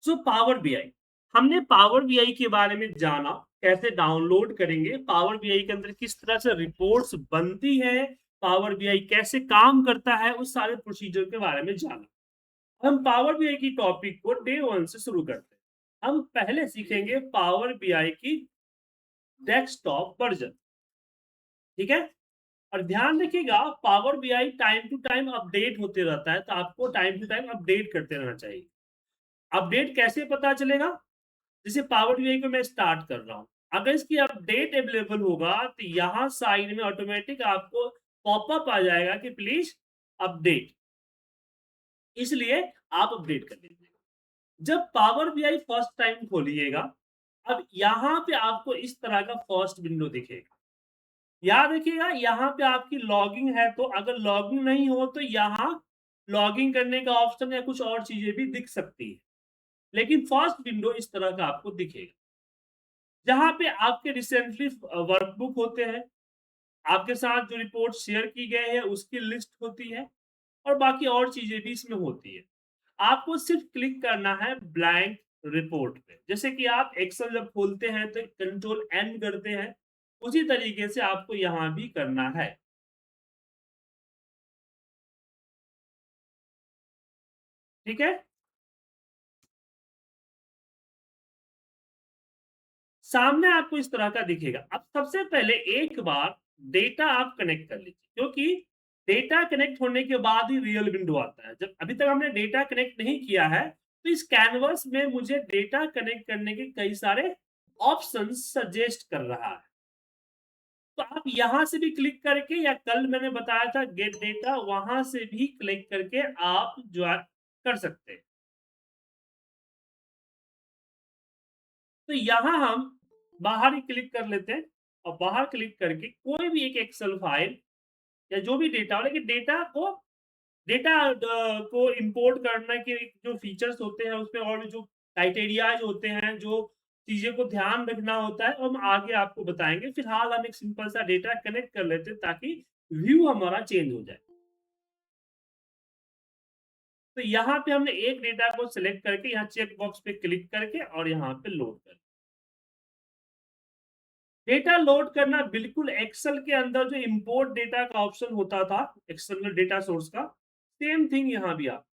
So power BI, हमने power BI के बारे में जाना, कैसे डाउनलोड करेंगे, पावर बीआई के अंदर किस तरह से रिपोर्ट्स बनती है, पावर बीआई कैसे काम करता है, उस सारे प्रोसीजर के बारे में जाना। हम पावर बीआई की टॉपिक को डे 1 से शुरू करते हैं। हम पहले सीखेंगे पावर बीआई की डेस्कटॉप वर्जन, ठीक है? और ध्यान रखिएगा, Power BI time to time update होते रहता है, तो आपको टाइम टू टाइम अपडेट करते रहना चाहिए। अपडेट कैसे पता चलेगा? जैसे पावर बीआई को मैं स्टार्ट कर रहा हूँ, अगर इसकी अपडेट अवेलेबल होगा तो यहाँ साइड में ऑटोमेटिक आपको पॉपअप आ जाएगा कि प्लीज अपडेट, इसलिए आप अपडेट कर लीजिए। जब पावर बीआई फर्स्ट टाइम खोलिएगा, अब यहाँ पे आपको इस तरह का फर्स्ट विंडो दिखेगा। याद रखिएगा, यहाँ पे आपकी लॉगिंग है, तो अगर लॉगिंग नहीं हो तो यहाँ लॉगिंग करने का ऑप्शन या कुछ और चीजें भी दिख सकती है, लेकिन फर्स्ट विंडो इस तरह का आपको दिखेगा, जहाँ पे आपके रिसेंटली वर्कबुक होते हैं, आपके साथ जो रिपोर्ट शेयर की गई है उसकी लिस्ट होती है, और बाकी और चीजें भी इसमें होती है। आपको सिर्फ क्लिक करना है ब्लैंक रिपोर्ट पे। जैसे कि आप एक्सेल जब खोलते हैं तो कंट्रोल एन करते हैं, उसी तरीके से आपको यहाँ भी करना है। ठीक है? सामने आपको इस तरह का दिखेगा। अब सबसे पहले एक बार डेटा आप कनेक्ट कर लीजिए, क्योंकि डेटा कनेक्ट होने के बाद ही रियल विंडो आता है। जब अभी तक हमने डेटा कनेक्ट नहीं किया है, तो इस कैनवस में मुझे डेटा कनेक्ट करने के कई सारे ऑप्शंस सजेस्ट कर रहा है। तो आप यहाँ से भी क्लिक करके, या कल मैंने बताया था गेट डेटा, वहां से भी क्लिक करके आप जो कर सकते हैं। तो यहाँ हम बाहर ही क्लिक कर लेते हैं, और बाहर क्लिक करके कोई भी एक एक्सेल फाइल या जो भी डेटा हो, लेकिन डेटा को इंपोर्ट करने के जो फीचर्स होते हैं उसमें, और भी जो क्राइटेरियाज होते हैं, जो चीजें को ध्यान रखना होता है, वो हम आगे आपको बताएंगे। फिलहाल हम एक सिंपल सा डेटा कनेक्ट कर लेते हैं ताकि व्यू हमारा चेंज हो जाए। तो यहाँ पे हमने एक डेटा को सिलेक्ट करके यहाँ चेक बॉक्स पे क्लिक करके और यहाँ पे लोड कर, डेटा लोड करना बिल्कुल एक्सेल के अंदर जो इंपोर्ट डेटा का ऑप्शन होता था एक्सटर्नल डेटा सोर्स का, सेम थिंग यहाँ भी आप।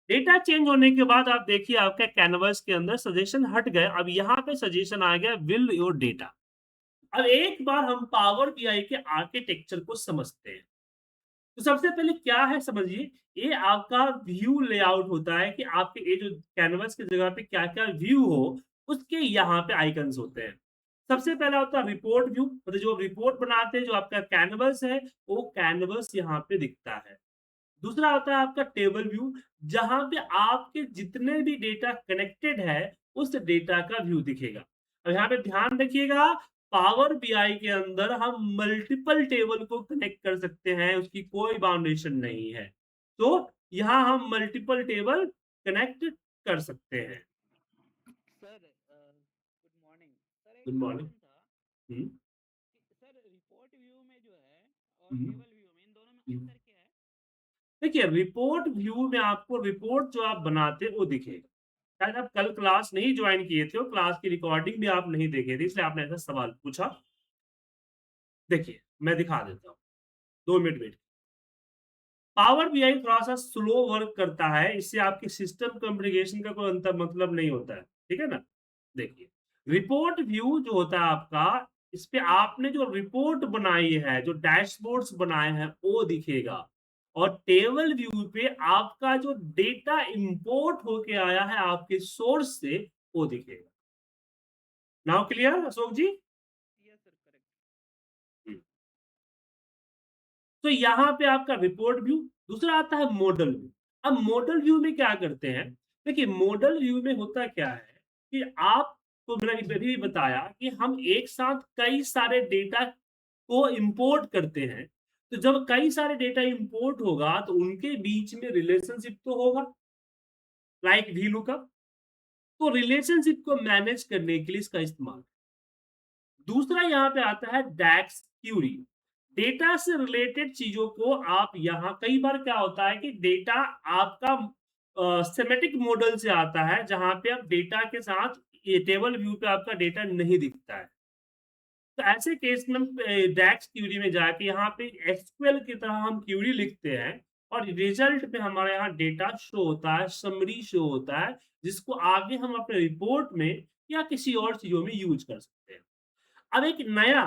डेटा चेंज होने के बाद आप देखिए आपका कैनवस के अंदर सजेशन हट गए, अब यहाँ पे सजेशन आ गया विल योर डेटा। अब एक बार हम पावर बीआई के आर्किटेक्चर को समझते हैं। तो सबसे पहले क्या है समझिए, ये आपका व्यू लेआउट होता है कि आपके ये जो कैनवस की जगह पे क्या-क्या व्यू हो, उसके यहाँ पे आइकन्स होते हैं। सबसे पहला होता है रिपोर्ट व्यू, मतलब जो रिपोर्ट बनाते हैं, जो आपका कैनवस है, वो कैनवस यहाँ पे दिखता है। दूसरा होता है आपका टेबल व्यू, जहाँ पे आपके जितने भी डेटा कनेक्टेड है, उस डेटा का व्यू दिखेगा। और यहाँ पे ध्यान रखिएगा, पावर बीआई के अंदर हम मल्टीपल टेबल को कनेक्ट कर सकते हैं, उसकी कोई बाउंडेशन नहीं है। तो यहाँ हम मल्टीपल टेबल कनेक्ट कर सकते हैं। Sir good morning. सर एक गुड मॉर्निंग। क्वेश्चन था हम्म, कि सर रिपोर्ट व्यू में जो है और हम्म, टेबल व्यू में इन दोनों में हम्म। अंतर क्या है? देखिए, रिपोर्ट व्यू में आपको रिपोर्ट जो आप बनाते हैं वो दिखेगा। शायद आप कल क्लास नहीं ज्वाइन किए थे, और क्लास की रिकॉर्डिंग भी आप नहीं देखे थे, इसलिए आपने ऐसा सवाल पूछा। देखिए, मैं दिखा देता हूँ, 2 मिनट वेट। पावर बीआई थोड़ा सा स्लो वर्क करता है, इससे आपके सिस्टम कम्युनिकेशन का कोई अंतर मतलब नहीं होता है, ठीक है ना? देखिए, रिपोर्ट व्यू जो होता है आपका, इस पे आपने जो रिपोर्ट बनाई है, जो डैशबोर्ड्स बनाए हैं, वो दिखेगा। और टेबल व्यू पे आपका जो डेटा इंपोर्ट होके आया है आपके सोर्स से, वो दिखेगा। Now clear Ashok ji? Yes sir, correct. Hmm. तो यहाँ पे आपका रिपोर्ट व्यू, दूसरा आता है मॉडल व्यू। अब मॉडल व्यू में क्या करते हैं? देखिए, मॉडल व्यू में होता क्या है कि आपको मैंने अभी भी बताया कि हम एक साथ कई सारे डेटा को इंपोर्ट करते हैं। तो जब कई सारे डेटा इंपोर्ट होगा तो उनके बीच में रिलेशनशिप तो होगा, लाइक वी लुकअप। तो रिलेशनशिप को मैनेज करने के लिए इसका इस्तेमाल। दूसरा यहाँ पे आता है डैक्स क्यूरी। डेटा से रिलेटेड चीजों को आप यहाँ, कई बार क्या होता है कि डेटा आपका सिमेटिक मॉडल से आता है, जहाँ पे आप डेटा के साथ ये टेबल व्यू पे आपका डेटा नहीं दिखता है। तो ऐसे केस में हम डैक्स क्यूरी में जाके यहाँ पे एसक्यूएल की तरह हम क्यूरी लिखते हैं और रिजल्ट में हमारे यहाँ डेटा शो होता है, समरी शो होता है, जिसको आगे हम अपने रिपोर्ट में या किसी और चीज़ों में यूज़ कर सकते हैं। अब एक नया,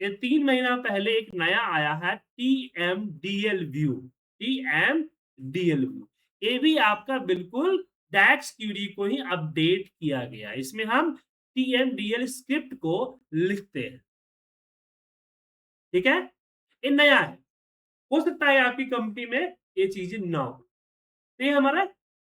ये 3 महीना पहले एक नया आया है टीएमडीएल व्यू, टीएमडीएल व्यू। ये भी आपका बिल्कुल डैक्स क्यूरी को ही अपडेट किया गया है। इसमें हम टीएमडीएल स्क्रिप्ट को लिखते हैं। ठीक है? ये नया है। हो सकता है आपकी कंपनी में ये चीज़ें ना हो। तो ये हमारा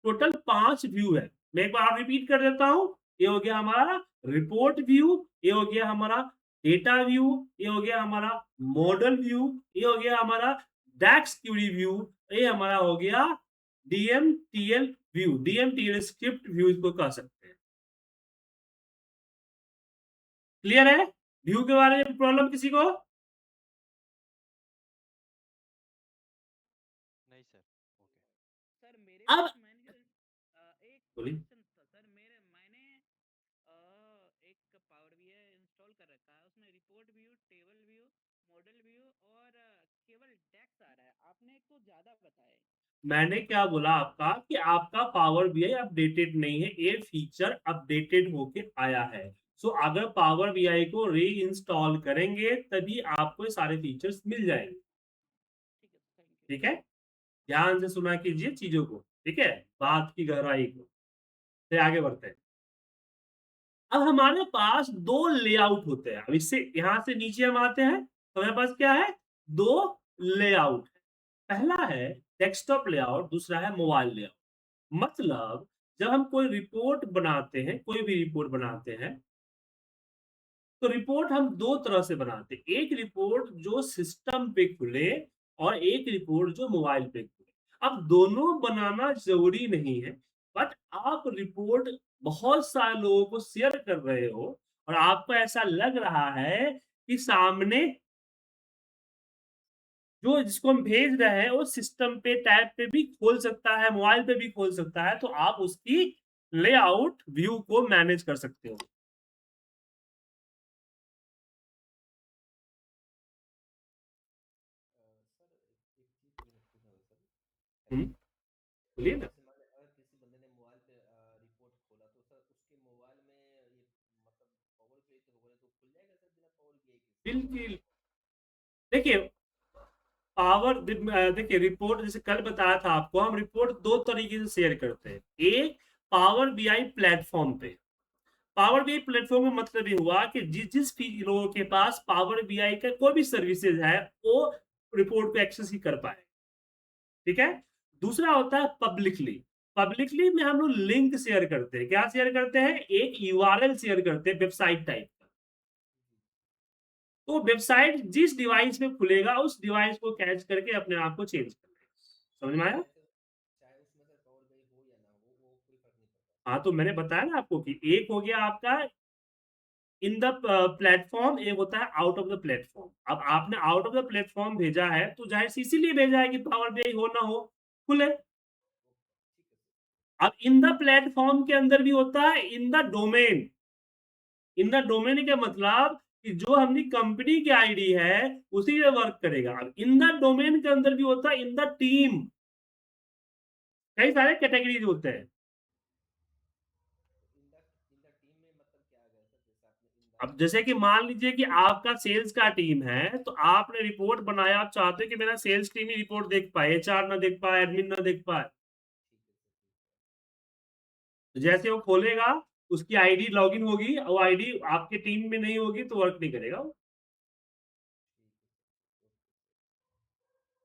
टोटल 5 व्यू है। मैं एक बार रिपीट कर देता हूँ। ये हो गया हमारा रिपोर्ट व्यू, ये हो गया हमारा डेटा व्यू, ये हो गया हमारा मॉडल व्यू, ये हो गया हमारा डैक्स क्यूरी व्यू, ये हमारा हो गया डीएमटीएल व्यू, डीएमटीएल स्क्रिप्ट व्यू इसको कह सकते हैं। क्लियर है? व्यू के बारे में प्रॉब्लम किसी को? नहीं सर, ओके। सर मेरे अब पास मैंने जो एक बोलिए। क्वेश्चन था सर, मैंने एक पावर बीआई इंस्टॉल कर रखा है, उसमें report view, table view, model view और केवल डेक्स आ रहा है। आपने एक तो ज्यादा बताया। मैंने क्या बोला आपका कि आपका पावर बीआई अपडेटेड नहीं है, ये फीचर अपडेटेड होके आया है। सो अगर पावर बीआई को रीइंस्टॉल करेंगे तभी आपको ये सारे फीचर्स मिल जाएंगे। ठीक है, थैंक यू। ठीक है? ध्यान से सुना कीजिए चीजों को। ठीक है? बात की गहराई को। फिर आगे बढ़ते हैं। अब हमारे पास 2 लेआउट होते हैं। अब इससे यहाँ से नीचे हम आते हैं, तो हमारे पास क्या है? 2 लेआउट है। पहला है डेस्कटॉप लेआउट, दूसरा है मोबाइल लेआउट। मतलब जब हम कोई रिपोर्ट बनाते हैं, कोई भी रिपोर्ट बनाते हैं, तो रिपोर्ट हम 2 तरह से बनाते हैं। एक रिपोर्ट जो सिस्टम पे खुले और एक रिपोर्ट जो मोबाइल पे खुले। अब दोनों बनाना ज़रूरी नहीं है, बट आप रिपोर्ट बहुत सारे लोगों को शेयर कर रहे हो और आपको ऐसा लग रहा है कि सामने जो जिसको हम भेज रहे हैं वो सिस्टम पे, टैब पे भी खोल सकता है, मोबाइल पे भी खोल सकता है, तो आप उसकी लेआउट व्यू को मैनेज कर सकते हो। सर एक चीज़ पूछना था सर। हुँ, हेलो। बोलिए ना। जैसे मान लें अगर किसी बंदे ने मोबाइल पे रिपोर्ट खोला तो सर उसके मोबाइल में ये मतलब पावर बीआई से होगा तो खुल जाएगा सर बिना पावर बीआई के? बिल्कुल, देखिए पावर देखिए रिपोर्ट जैसे कल बताया था आपको, हम रिपोर्ट 2 तरीके से शेयर करते हैं। एक पावर बीआई प्लेटफ़ॉर्म पे। पावर बीआई प्लेटफ़ॉर्म का मतलब ये हुआ कि जिस भी लोगों के पास पावर बीआई का कोई भी सर्विसेज़ है, वो रिपोर्ट को एक्सेस ही कर पाएँ। ठीक है? दूसरा होता है पब्लिकली। पब्लिकली में हम लोग लिंक शेयर करते हैं। क्या शेयर करते हैं? एक यूआरएल शेयर करते हैं वेबसाइट टाइप का। तो वेबसाइट जिस डिवाइस में खुलेगा उस डिवाइस को कैच करके अपने आप को चेंज कर लेगा। समझ में आया? चाहे उसमें सर पावर बीआई हो या ना हो वो कोई फर्क नहीं पड़ता। हाँ, तो मैंने बताया ना आपको कि एक हो गया आपका इन द प्लेटफ़ॉर्म, एक होता है आउट ऑफ द प्लेटफ़ॉर्म। अब आपने आउट ऑफ द प्लेटफ़ॉर्म भेजा है, तो ज़ाहिर-सी इसीलिए भेजा है कि पावर बीआई हो ना हो, खुले। ठीक है सर। अब इन द प्लेटफ़ॉर्म के अंदर भी होता है in the domain. In the domain का मतलब कि जो अपनी कंपनी की आईडी है, उसी पे वर्क करेगा। अब इन द डोमेन के अंदर भी होता है इन द टीम। कई सारे कैटेगरीज़ होते हैं। इन द टीम में मतलब क्या आ गया सर? जैसे आपने इन द अब जैसे कि मान लीजिए कि आपका सेल्स का टीम है, तो आपने रिपोर्ट बनाया, आप चाहते हो कि मेरा सेल्स टीम ही रिपोर्ट देख पाए, एचआर ना देख पाए, एडमिन ना देख पाए। ठीक है सर, ठीक है। तो जैसे वो खोलेगा, उसकी आईडी लॉगिन होगी, वो आईडी आपके टीम में नहीं होगी तो वर्क नहीं करेगा वो।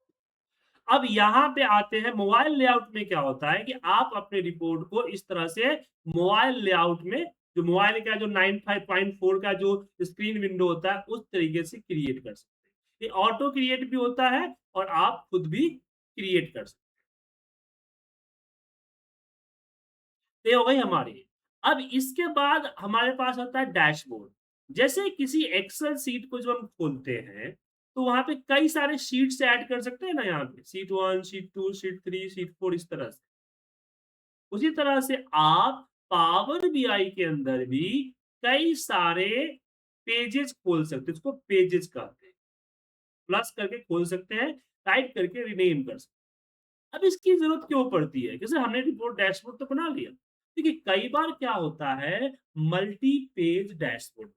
ठीक है सर, ओके सर। अब यहाँ पे आते हैं मोबाइल लेआउट में क्या होता है कि आप अपने रिपोर्ट को इस तरह से मोबाइल लेआउट में, जो मोबाइल का जो 95.4 का जो स्क्रीन विंडो होता है, उस तरीके से क्रिएट कर सकते हैं। ये ऑटो क्रिएट भी होता है और आप खुद भी क्रिएट कर सकते हैं। तो ये हो गई हमारी। अब इसके बाद हमारे पास होता है डैशबोर्ड। जैसे किसी एक्सेल शीट को जब हम खोलते हैं, तो वहाँ पे कई सारे शीट्स ऐड कर सकते हैं ना यहाँ पे, शीट 1, शीट 2, शीट 3, शीट 4 इस तरह से। उसी तरह से आप पावर बीआई के अंदर भी कई सारे पेजेस खोल सकते हैं, इसको पेजेस कहते हैं। प्लस करके खोल सकते हैं, टाइप करके रीनेम कर सकते हैं। अब इसकी ज़रूरत क्यों पड़ती है? जैसे हमने रिपोर्ट डैशबोर्ड तो बना लिया। देखिए कई बार क्या होता है मल्टी पेज डैशबोर्ड।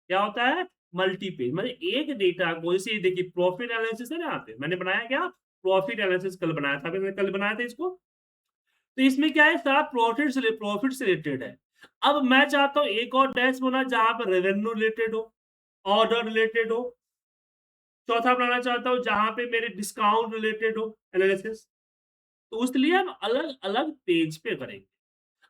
क्या होता है? मल्टी पेज मतलब एक डेटा को जैसे ये देखिए प्रॉफिट एनालिसिस है ना यहाँ पे, मैंने बनाया क्या? प्रॉफिट एनालिसिस कल बनाया था, मैंने कल बनाया था इसको। तो इसमें क्या है सारा प्रॉफिट से रिलेटेड है। अब मैं चाहता हूँ एक और डैश बनाना जहाँ पे रेवेन्यू रिलेटेड हो, ऑर्डर रिलेटेड हो। चौथा बनाना चाहता हूँ जहाँ पे मेरे डिस्काउंट रिलेटेड हो एनालिसिस। तो उसके लिए हम अलग-अलग पेज पे करेंगे।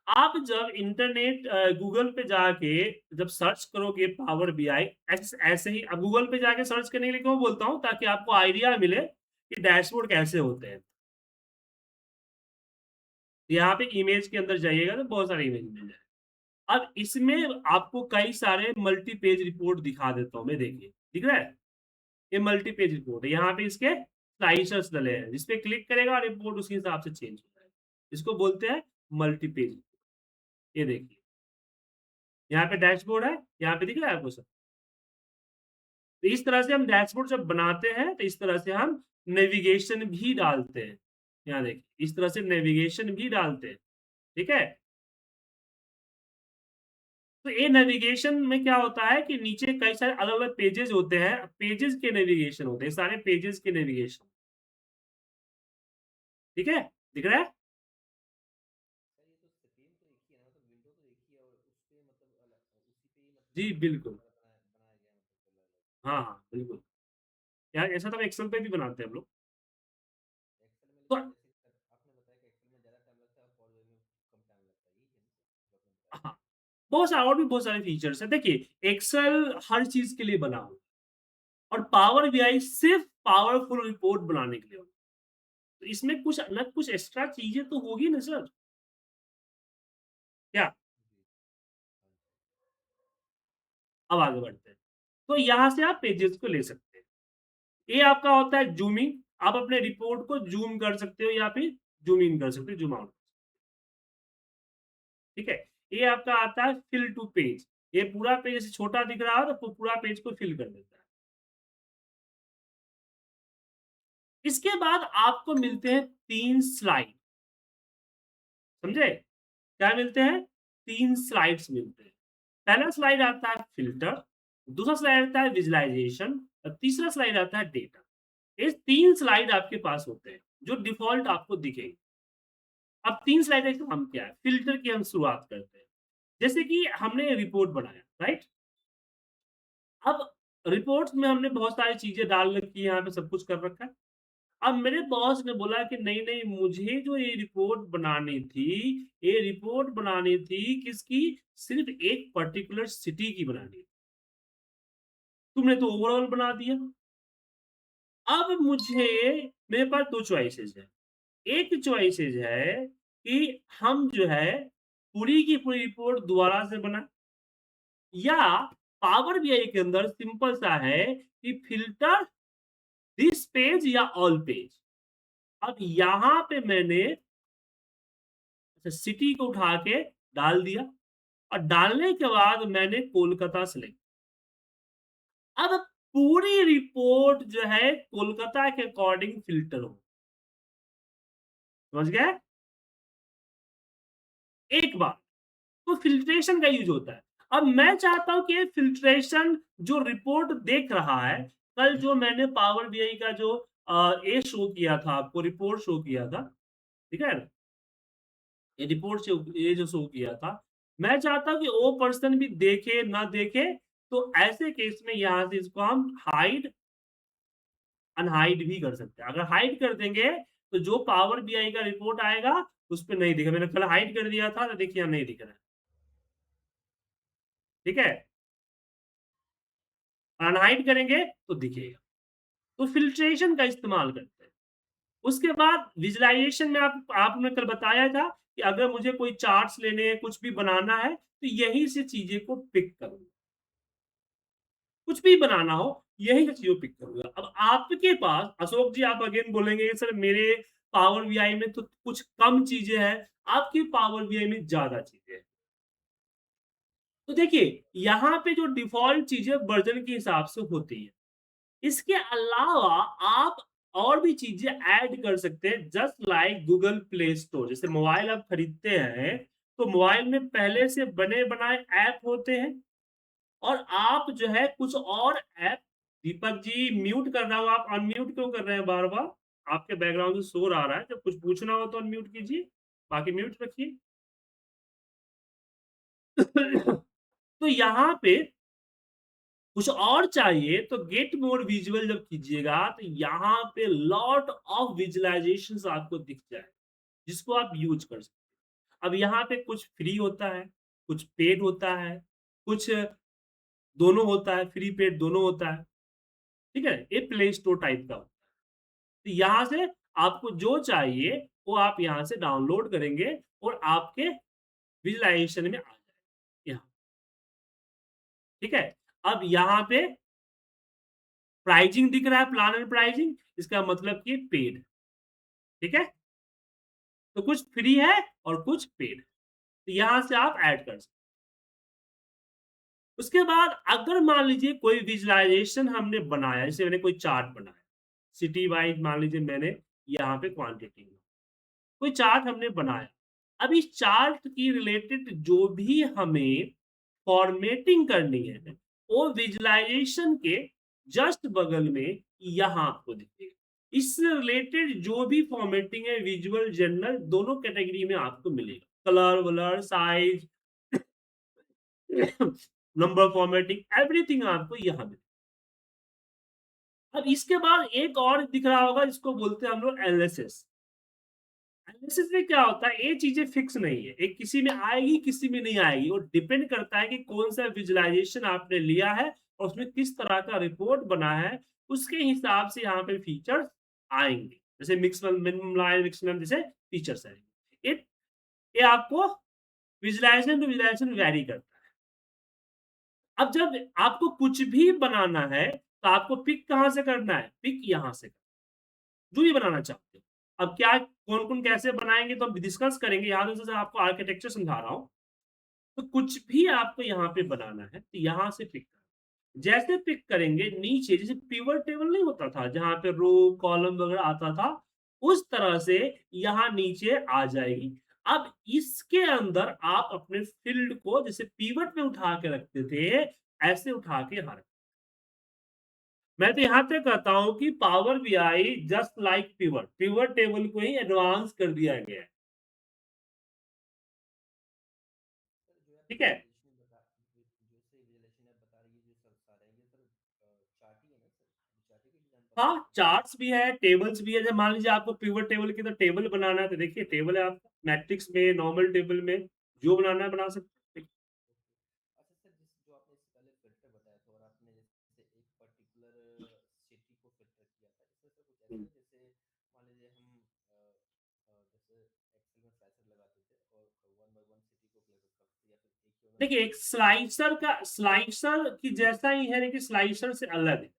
आप जब इंटरनेट गूगल पे जाके जब सर्च करोगे पावर बीआई ऐसे ही अब गूगल पे जाके सर्च करने के लिए क्यों बोलता हूँ ताकि आपको आइडिया मिले कि डैशबोर्ड कैसे होते हैं। यहाँ पे इमेज के अंदर जाइएगा तो बहुत सारे इमेज मिल जाएगा। अब इसमें आपको कई सारे मल्टी पेज रिपोर्ट दिखा देता हूँ मैं देखिए, दिख रहा है? ये मल्टी पेज रिपोर्ट है। यहाँ पे इसके स्लाइसर्स डले हैं, जिस पे क्लिक करेगा रिपोर्ट उसी हिसाब से चेंज हो जाएगा। इसको बोलते हैं मल्टी पेज। ये देखिए, यहाँ पे डैशबोर्ड है, यहाँ पे दिख रहा है आपको सब? तो इस तरह से हम डैशबोर्ड जब बनाते हैं, तो इस तरह से हम नेविगेशन भी डालते हैं। यहाँ देखिए, इस तरह से नेविगेशन भी डालते हैं, ठीक है? तो ये नेविगेशन में क्या होता है कि नीचे कई सारे अलग-अलग पेजेज़ होते हैं, पेजेज़ के नेविगेशन होते हैं, सारे पेजेज़ के नेविगेशन, ठीक है? दिख रहा है? सर ये तो सेम तो एक ही है ना, मतलब विंडो तो एक ही है और उसपे मतलब उसी पे ही मतलब जी, पेजेस बिल्कुल। वगैरह बनाया गया है मतलब अलग-अलग। हाँ, हाँ, बिल्कुल। यार ऐसा तो हम एक्सेल पे भी बनाते हैं हम लोग। एक्सेल में तो लेकिन जैसे आपने बताया कि एक्सेल में ज़्यादा टाइम लगता है और पावर बीआई में कम टाइम लगता है, यही है ना सर जो आपने बताया? हाँ, बहुत सारे और भी बहुत सारे फीचर्स हैं। देखिए, एक्सेल हर चीज़ के लिए बना हुआ है और पावर बीआई सिर्फ़ पावरफुल रिपोर्ट बनाने के लिए बना है। तो इसमें कुछ ना कुछ एक्स्ट्रा चीज़ें तो होगी ना सर, क्या? जी, हाँ जी। अब आगे बढ़ते हैं। तो यहाँ से आप पेजेज़ को ले सकते हैं। ये आपका होता है ज़ूमिंग, आप अपने रिपोर्ट को ज़ूम कर सकते हो या फिर ज़ूम इन कर सकते हो, ज़ूम आउट, ठीक है? ये आपका आता है फिल टू पेज, ये पूरा पेज ऐसे छोटा दिख रहा है तो पूरा पेज को फिल कर देता है। इसके बाद आपको मिलते हैं 3 स्लाइड, समझे? क्या मिलते हैं? 3 स्लाइड्स मिलते हैं। पहला स्लाइड आता है फ़िल्टर, दूसरा स्लाइड आता है विज़ुअलाइज़ेशन और तीसरा स्लाइड आता है डेटा। ये 3 स्लाइड आपके पास होते हैं, जो डिफ़ॉल्ट आपको दिखेंगे। अब 3 स्लाइड का काम क्या है? फ़िल्टर की हम शुरुआत करते हैं। जैसे कि हमने रिपोर्ट बनाया, राइट? अब रिपोर्ट्स में हमने बहुत सारी चीज़ें डाल रखी है, यहाँ पे सब कुछ कर रखा है। अब मेरे बॉस ने बोला कि नहीं-नहीं मुझे जो ये रिपोर्ट बनानी थी किसकी? सिर्फ़ एक पर्टिकुलर सिटी की बनानी है। तुमने तो ओवरऑल बना दिया। अब मेरे पास 2 चॉइसेस हैं। एक चॉइसेस है कि हम जो है पूरी की पूरी रिपोर्ट दोबारा से बनाएँ या पावर बीआई के अंदर सिंपल सा है कि फ़िल्टर दिस पेज या ऑल पेज। अब यहाँ पे मैंने अच्छा सिटी को उठा के डाल दिया और डालने के बाद मैंने कोलकाता सेलेक्ट। अब पूरी रिपोर्ट जो है कोलकाता के अकॉर्डिंग फ़िल्टर हो, समझ गए? एक बार, तो फ़िल्ट्रेशन का यूज़ होता है। अब मैं चाहता हूँ कि ये फ़िल्ट्रेशन जो रिपोर्ट देख रहा है, कल जो मैंने पावर बीआई का जो ये शो किया था आपको रिपोर्ट शो किया था, ठीक है? ये रिपोर्ट शो ये जो शो किया था, मैं चाहता हूँ कि वो पर्सन भी देखे, ना देखे, तो ऐसे केस में यहाँ से इसको हम हाइड, अनहाइड भी कर सकते हैं। अगर हाइड कर देंगे, तो जो पावर बीआई का रिपोर्ट आएगा, उसपे नहीं दिखेगा। मैंने कल हाइड कर दिया था, तो देखिए यहाँ नहीं दिख रहा है, ठीक है? अनहाइड करेंगे, तो दिखेगा। तो फ़िल्ट्रेशन का इस्तेमाल करते हैं। उसके बाद विज़ुअलाइज़ेशन में आप आपने कल बताया था कि अगर मुझे कोई चार्ट्स लेने हैं, कुछ भी बनाना है, तो यहीं से चीज़ें को पिक करूँगा। कुछ भी बनाना हो, यही से चीज़ों पिक करूँगा। अब आपके पास अशोक जी आप अगेन बोलेंगे कि सर मेरे पावर बीआई में तो कुछ कम चीज़ें हैं, आपकी पावर बीआई में ज्यादा चीजें हैं। तो देखिए यहाँ पे जो डिफॉल्ट चीजें वर्जन के हिसाब से होती है, इसके अलावा आप और भी चीजें ऐड कर सकते हैं, just like Google play store. जैसे मोबाइल आप खरीदते हैं तो मोबाइल में पहले से बने बनाए ऐप होते हैं, और आप जो है कुछ और ऐप, दीपक जी म्यूट कर रहा हूँ, आप अनम्यूट क्यों कर रहे हैं बार बार? आपके बैकग्राउंड से शोर आ रहा है, जब कुछ पूछना हो तो अनम्यूट कीजिए, बाकी म्यूट रखिए। तो यहाँ पे कुछ और चाहिए तो गेट मोर विजुअल जब कीजिएगा तो यहाँ पे लॉट ऑफ विजुअलाइजेशंस आपको दिख जाए, जिसको आप यूज कर सकते हैं। अब यहाँ पे कुछ फ्री होता है, कुछ पेड होता है, कुछ दोनों होता है, फ्री पेड दोनों होता है, ठीक है? ये प्ले स्टोर टाइप का होता है। तो यहाँ से आपको जो चाहिए वो आप यहाँ से डाउनलोड करेंगे और आपके विजुअलाइजेशन में आ जाएगा यहाँ, ठीक है? अब यहाँ पे प्राइजिंग दिख रहा है, प्लान एंड प्राइजिंग, इसका मतलब कि पेड, ठीक है? तो कुछ फ्री है और कुछ पेड, तो यहाँ से आप ऐड कर सकते हैं। उसके बाद अगर मान लीजिए कोई विजुअलाइजेशन हमने बनाया, जैसे मैंने कोई चार्ट बनाया, सिटी वाइज़ मान लीजिए मैंने यहाँ पे क्वांटिटी में, कोई चार्ट हमने बनाया। अब इस चार्ट की रिलेटेड जो भी हमें फॉर्मेटिंग करनी है, वो विजुअलाइजेशन के जस्ट बगल में यहाँ आपको दिखेगा। इससे रिलेटेड जो भी फॉर्मेटिंग है, विजुअल, जनरल, दोनों कैटेगरी में आपको मिलेगा। कलर-वलर, साइज़, नंबर फॉर्मेटिंग, एवरीथिंग आपको यहाँ मिलेगा। अब इसके बाद एक और दिख रहा होगा, इसको बोलते हैं हम लोग एनालिसिस। एनालिसिस में क्या होता है, ये चीजें फिक्स नहीं है, एक किसी में आएगी किसी में नहीं आएगी, वो डिपेंड करता है कि कौन सा विजुअलाइजेशन आपने लिया है और उसमें किस तरह का रिपोर्ट बना है, उसके हिसाब से यहाँ पे फीचर्स आएंगे। जैसे मिनिमम लाइन, मैक्सिमम, जैसे फीचर्स आएंगे। ये आपको विजुअलाइजेशन टू विजुअलाइजेशन वेरी करता है। अब जब आपको कुछ भी बनाना है तो आपको पिक कहाँ से करना है, पिक यहाँ से, जो भी बनाना चाहते हो। अब क्या कौन-कौन कैसे बनाएँगे तो हम डिस्कस करेंगे, यहाँ तो जैसे आपको आर्किटेक्चर समझा रहा हूँ। तो कुछ भी आपको यहाँ पे बनाना है, तो यहाँ से पिक करें। जैसे पिक करेंगे नीचे जैसे पिवट टेबल नहीं होता था, जहाँ पे रो, कॉलम वगैरह आता था, उस तरह से यहाँ नीचे आ जाएगी। अब इसके अंदर आप अपने फ़ील्ड को जैसे पिवट में उठा के रखते थे, ऐसे उठा के यहाँ रखें। मैं तो यहाँ तक कहता हूँ कि Power BI just like pivot, pivot table को ही एडवांस कर दिया गया है, सर जो आप ठीक है? विजुअलाइजेशन आप बता रही है, जो सब सारे हैं ये सर चार्ट ही है ना सर? चार्ट ही का डिजाइन बता हाँ, रही है? चार्ट्स भी है, टेबल्स भी है। जब मान लीजिए आपको पिवट टेबल की तो टेबल बनाना है, तो देखिए टेबल है आपका, मैट्रिक्स में, नॉर्मल टेबल में, जो बनाना है बना सकते हैं। ओके। अच्छा सर, जिस जो आपने इससे पहले फिल्टर बताया था और आपने जैसे एक पर्टिकुलर सिटी को फिल्टर किया था, इसमें सर कुछ ऐसा हुँ। नहीं जैसे मान लीजिए हम जैसे एक्सेल में स्लाइसर लगाते थे और वन बाय वन सिटी को फिल्टर करते, या फिर एक ही होना देखिए, सिटी एक को फिल्टर करते। स्लाइसर की जैसा ही है, लेकिन स्लाइसर से अलग है।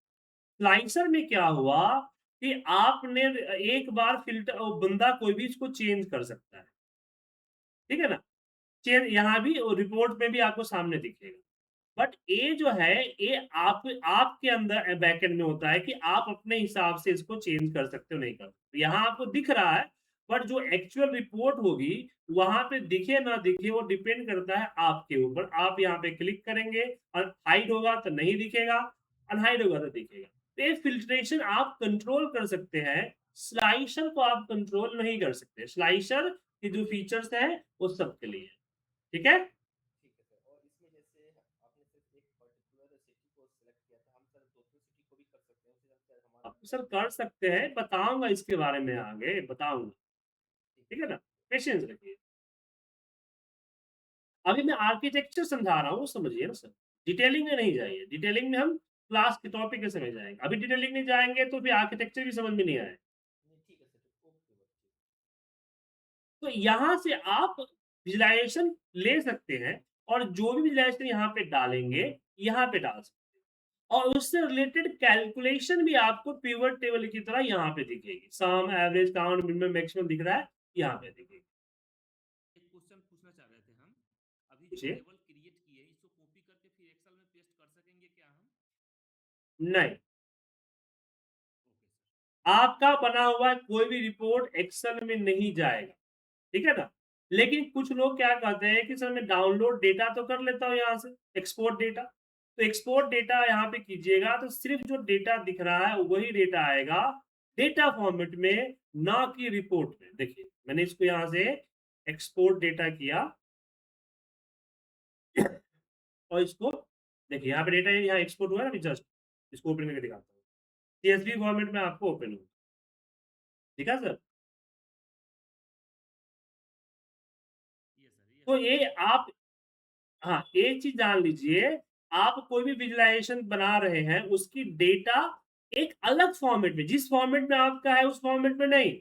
स्लाइसर में क्या हुआ कि आपने एक बार फ़िल्टर, बंदा कोई भी इसको चेंज कर सकता है, ठीक है ना? चेंज यहाँ भी और रिपोर्ट में भी आपको सामने दिखेगा। बट ये जो है, ये आपके अंदर बैकएंड में होता है कि आप अपने हिसाब से इसको चेंज कर सकते हो, नहीं कर सकते। यहाँ आपको दिख रहा है, बट जो एक्चुअल रिपोर्ट होगी, वहाँ पे दिखे ना दिखे वो डिपेंड करता है आपके ऊपर। आप यहाँ पे क्लिक करेंगे और हाइड होगा तो नहीं दिखेगा, अनहाइड होगा तो दिखेगा। तो ये फ़िल्ट्रेशन आप कंट्रोल कर सकते हैं, स्लाइसर को आप कंट्रोल नहीं कर सकते। स्लाइसर के जो फीचर्स हैं, वो सबके लिए है, ठीक है? ठीक है सर, और इसमें जैसे आपने सिर्फ एक पर्टिकुलर सिटी को सिलेक्ट किया था, हम सर दूसरी सिटी को भी कर सकते हैं उसी तरह से हमारा सर लाइक कर जैसे। सकते हैं, बताऊँगा इसके बारे में आगे, बताऊँगा, ठीक ठीक है है ना? सर। पेशेंस रखिए। अभी मैं आर्किटेक्चर समझा रहा हूँ, समझिए ना सर, डिटेलिंग में नहीं जाइए, डिटेलिंग में हम क्लास के टॉपिक के समय जाएँगे। अभी डिटेलिंग में जाएँगे तो फिर आर्किटेक्चर भी समझ में नहीं आएगा। नहीं ठीक है सर, ओके ओके ठीक। तो यहाँ से आप विजुअलाइज़ेशन ले सकते हैं और जो भी विजुअलाइज़ेशन यहाँ पे डालेंगे, यहाँ पे डाल सकते हैं और उससे रिलेटेड कैलकुलेशन भी आपको पिवट टेबल की तरह यहाँ पे दिखेगी। सम, एवरेज, काउंट, मिनिमम, मैक्सिमम दिख रहा है, यहाँ पे दिखेगी। नीचे टेबल क्रिएट किए इसको कॉपी करके फिर एक्सेल में पेस्ट कर सकेंगे क्या हम? नहीं, ओके सर। आपका बना हुआ कोई भी रिपोर्ट एक्सेल में नहीं जाएगा, ठीक है ना? लेकिन कुछ लोग क्या कहते हैं कि सर मैं डाउनलोड डेटा तो कर लेता हूँ यहाँ से, एक्सपोर्ट डेटा। तो एक्सपोर्ट डेटा यहाँ पे कीजिएगा तो सिर्फ जो डेटा दिख रहा है वही डेटा आएगा, डेटा फॉर्मेट में, ना कि रिपोर्ट में। देखिए, मैंने इसको यहाँ से एक्सपोर्ट डेटा किया और इसको देखिए यहाँ पे डेटा यहाँ एक्सपोर्ट हुआ है ना जस्ट, इसको ओपन करके दिखाता हूँ। सीएसवी फॉर्मेट में आपको ओपन हो, ठीक है सर? ये तो सर ये आप हाँ, एक चीज जान लीजिए, आप कोई भी विजुअलाइजेशन बना रहे हैं, उसकी डेटा एक अलग फॉर्मेट में, जिस फॉर्मेट में आपका है उस फॉर्मेट में नहीं,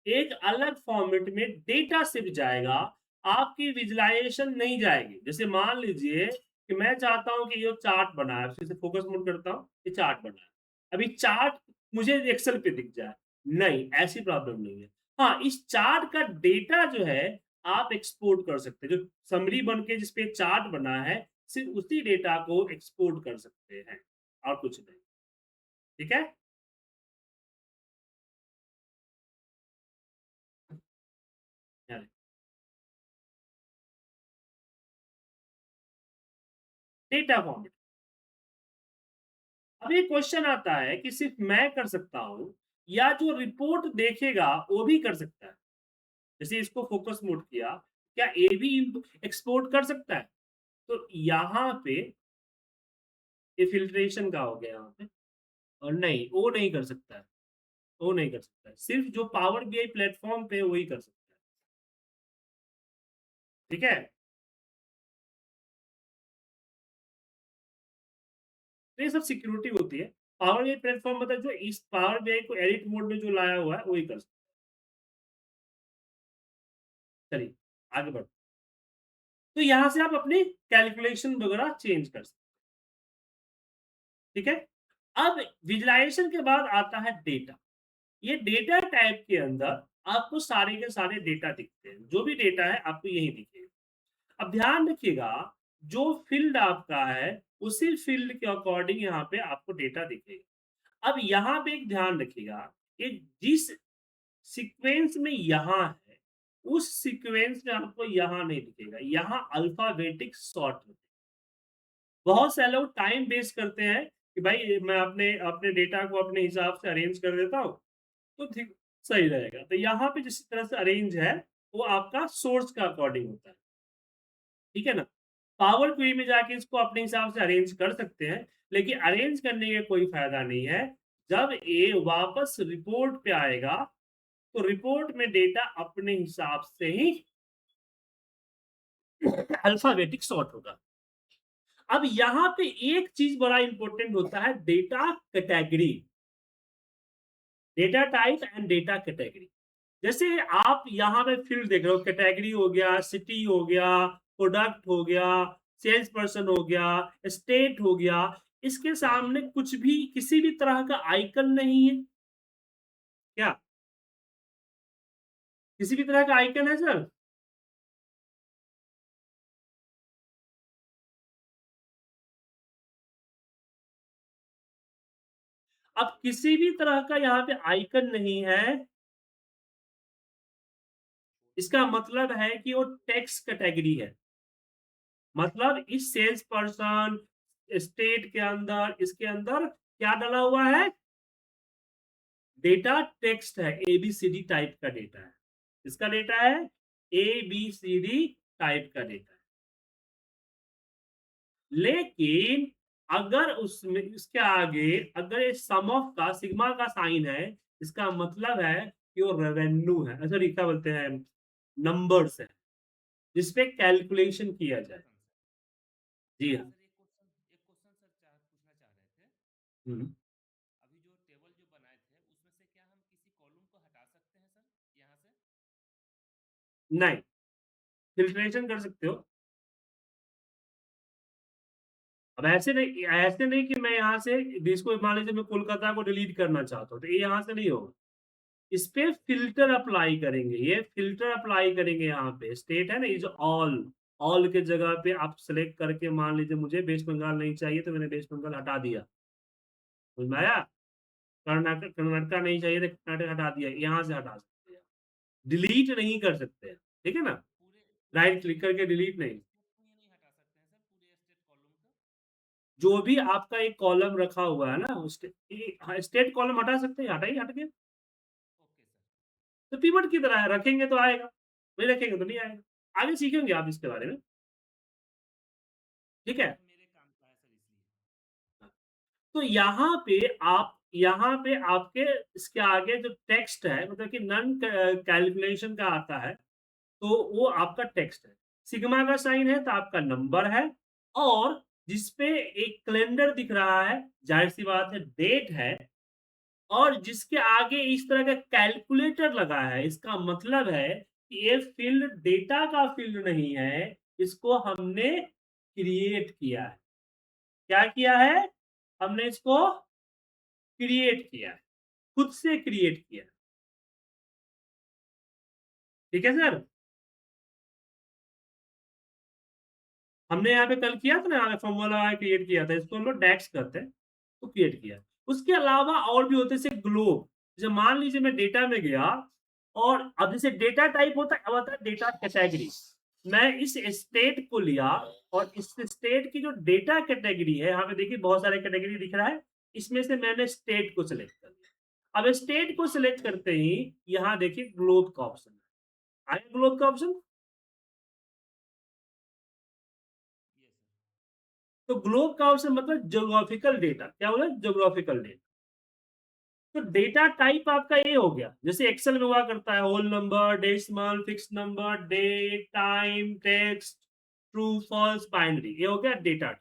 एक अलग फॉर्मेट में डेटा सिर्फ जाएगा, आपकी विजुअलाइजेशन नहीं जाएगी। जैसे मान लीजिए कि मैं चाहता हूं कि ये चार्ट बना है, फिर से फोकस मोड करता हूं, ये चार्ट बना है। अभी चार्ट मुझे एक्सेल पे दिख जाए, नहीं, ऐसी प्रॉब्लम नहीं है। हाँ, इस चार्ट का डेटा जो है आप एक्सपोर्ट कर सकते हैं, जो समरी बन के जिसपे चार्ट बना है, सिर्फ उसी डेटा को एक्सपोर्ट कर सकते हैं और कुछ नहीं, ठीक है? Data format. अब ये क्वेश्चन आता है कि सिर्फ मैं कर सकता हूं या जो रिपोर्ट देखेगा वो भी कर सकता है? जैसे इसको फोकस मोड किया, क्या ए भी एक्सपोर्ट कर सकता है? तो यहाँ पे ये फिल्ट्रेशन का हो गया यहाँ पे, और नहीं, वो नहीं कर सकता है, वो नहीं कर सकता है, सिर्फ जो पावर बीआई प्लेटफॉर्म पे वही कर सकता है, ठीक है? तो ये सब सिक्योरिटी होती है। पावर बीआई प्लेटफॉर्म मतलब जो इस पावर बीआई को एडिट मोड में जो लाया हुआ है वही कर सकता है। चलिए आगे बढ़ते, तो यहाँ से आप अपनी कैलकुलेशन वगैरह चेंज कर सकते हैं, ठीक है? अब विजुअलाइजेशन के बाद आता है डेटा। ये डेटा टाइप के अंदर आपको सारे के सारे डेटा दिखते हैं, जो भी डेटा है आपको यही दिखेगा। अब ध्यान रखिएगा, जो फील्ड आपका है उसी फील्ड के अकॉर्डिंग यहाँ पे आपको डेटा दिखेगा। अब यहाँ पे एक ध्यान रखिएगा कि जिस सीक्वेंस में यहाँ है, उस सीक्वेंस में आपको यहाँ नहीं दिखेगा, यहाँ अल्फाबेटिक सॉर्ट में। बहुत से लोग टाइम वेस्ट करते हैं कि भाई मैं अपने अपने डेटा को अपने हिसाब से अरेंज कर देता हूँ, तो ठीक सही रहेगा। तो यहाँ पे जिस तरह से अरेंज है, वो आपका सोर्स का अकॉर्डिंग होता है, ठीक है ना? पावर क्वेरी में जाके इसको अपने हिसाब से अरेंज कर सकते हैं, लेकिन अरेंज करने का कोई फायदा नहीं है। जब ये वापस रिपोर्ट पे आएगा, तो रिपोर्ट में डेटा अपने हिसाब से ही अल्फाबेटिक सॉर्ट होगा। अब यहाँ पे एक चीज बड़ा इंपॉर्टेंट होता है, data category, data type and data category. जैसे आप यहाँ पे फील्ड देख रहे हो, कैटेगरी हो गया, सिटी हो गया, प्रोडक्ट हो गया, सेल्स पर्सन हो गया, स्टेट हो गया, इसके सामने कुछ भी किसी भी तरह का आइकन नहीं है क्या? किसी भी तरह का आइकन है सर? अब किसी भी तरह का यहाँ पे आइकन नहीं है, इसका मतलब है कि वो टेक्स्ट कैटेगरी है। मतलब इस सेल्स पर्सन स्टेट के अंदर, इसके अंदर क्या डाला हुआ है? डेटा टेक्स्ट है, एबीसीडी टाइप का डेटा है। इसका डेटा है एबीसीडी टाइप का डेटा है। लेकिन अगर उसमें इसके आगे अगर ये सम ऑफ का सिग्मा का साइन है, इसका मतलब है कि वो रेवेन्यू है, सॉरी क्या बोलते हैं, नंबर्स है, जिसपे कैलकुलेशन किया जाए। जी हाँ। सर एक क्वेश्चन सर पूछना चाह रहे थे। हम्म। अभी जो टेबल जो बनाए थे उसमें से क्या हम किसी कॉलम को हटा सकते हैं सर यहाँ से? नहीं, फिल्ट्रेशन कर सकते हो। अब ऐसे नहीं कि मैं यहाँ से जिसको मान लीजिए मैं कोलकाता को डिलीट करना चाहता हूँ, तो ये यहाँ से नहीं होगा। इस पे फ़िल्टर अप्लाई करेंगे, ये फ़िल्टर अप्लाई करेंगे यहाँ पे, स्टेट है ना, इज़ ऑल, ऑल के जगह पे आप सेलेक्ट करके मान लीजिए मुझे वेस्ट बंगाल नहीं चाहिए तो मैंने वेस्ट बंगाल हटा दिया। समझ में आया? कर्नाटका नहीं चाहिए तो कर्नाटक हटा दिया, यहाँ से हटा सकते हैं। डिलीट नहीं कर सकते हैं, ठीक है ना? पूरे राइट क्लिक करके डिलीट नहीं। स्टेट को ये नहीं हटा सकते हैं सर, पूरे स्टेट कॉलम का? जो भी आपका एक कॉलम रखा हुआ है ना, स्टेट कॉलम हटा सकते हैं, हटा ही हट गया। Okay sir. तो पिवट की तरह है, रखेंगे तो आएगा, नहीं रखेंगे तो नहीं आएगा। आगे सीखेंगे आप इसके बारे में, ठीक है? सर मेरे काम का है सर, इसलिए। तो यहाँ पे आपके इसके आगे जो टेक्स्ट है, मतलब कि नन कैलकुलेशन का आता है, तो वो आपका टेक्स्ट है। सिग्मा का साइन है तो आपका नंबर है, और जिसपे एक कैलेंडर दिख रहा है, जाहिर सी बात है डेट है, और जिसके आगे इस तरह का कैलकुलेटर लगा है, इसका मतलब है कि ये फील्ड डेटा का फील्ड नहीं है, इसको हमने क्रिएट किया है। क्या किया है? हमने इसको क्रिएट किया है, खुद से क्रिएट किया है। ठीक है सर? हमने यहाँ पे कल किया था ना, यहाँ पे फॉर्मूला क्रिएट किया था, इसको हम लोग डेक्स करते हैं, तो क्रिएट किया। उसके अलावा और भी होते हैं, जैसे ग्लोब। जैसे मान लीजिए मैं डेटा में गया, और अब जैसे डेटा टाइप होता है, अब आता है डेटा कैटेगरी। मैं इस स्टेट को लिया, और इस स्टेट की जो डेटा कैटेगरी है, यहाँ पे देखिए बहुत सारे कैटेगरी दिख रहा है, इसमें से मैंने स्टेट को सिलेक्ट कर लिया। अब स्टेट को सिलेक्ट करते ही यहाँ देखिए ग्लोब का ऑप्शन आया, ग्लोब का ऑप्शन। ये सर। तो ग्लोब का ऑप्शन मतलब ज्योग्राफिकल डेटा, क्या बोला? Geographical data. तो डेटा टाइप आपका ये हो गया, जैसे एक्सेल में हुआ करता है, whole number, decimal, fix number, date, time, text, true, false, binary. ये हो गया डेटा टाइप।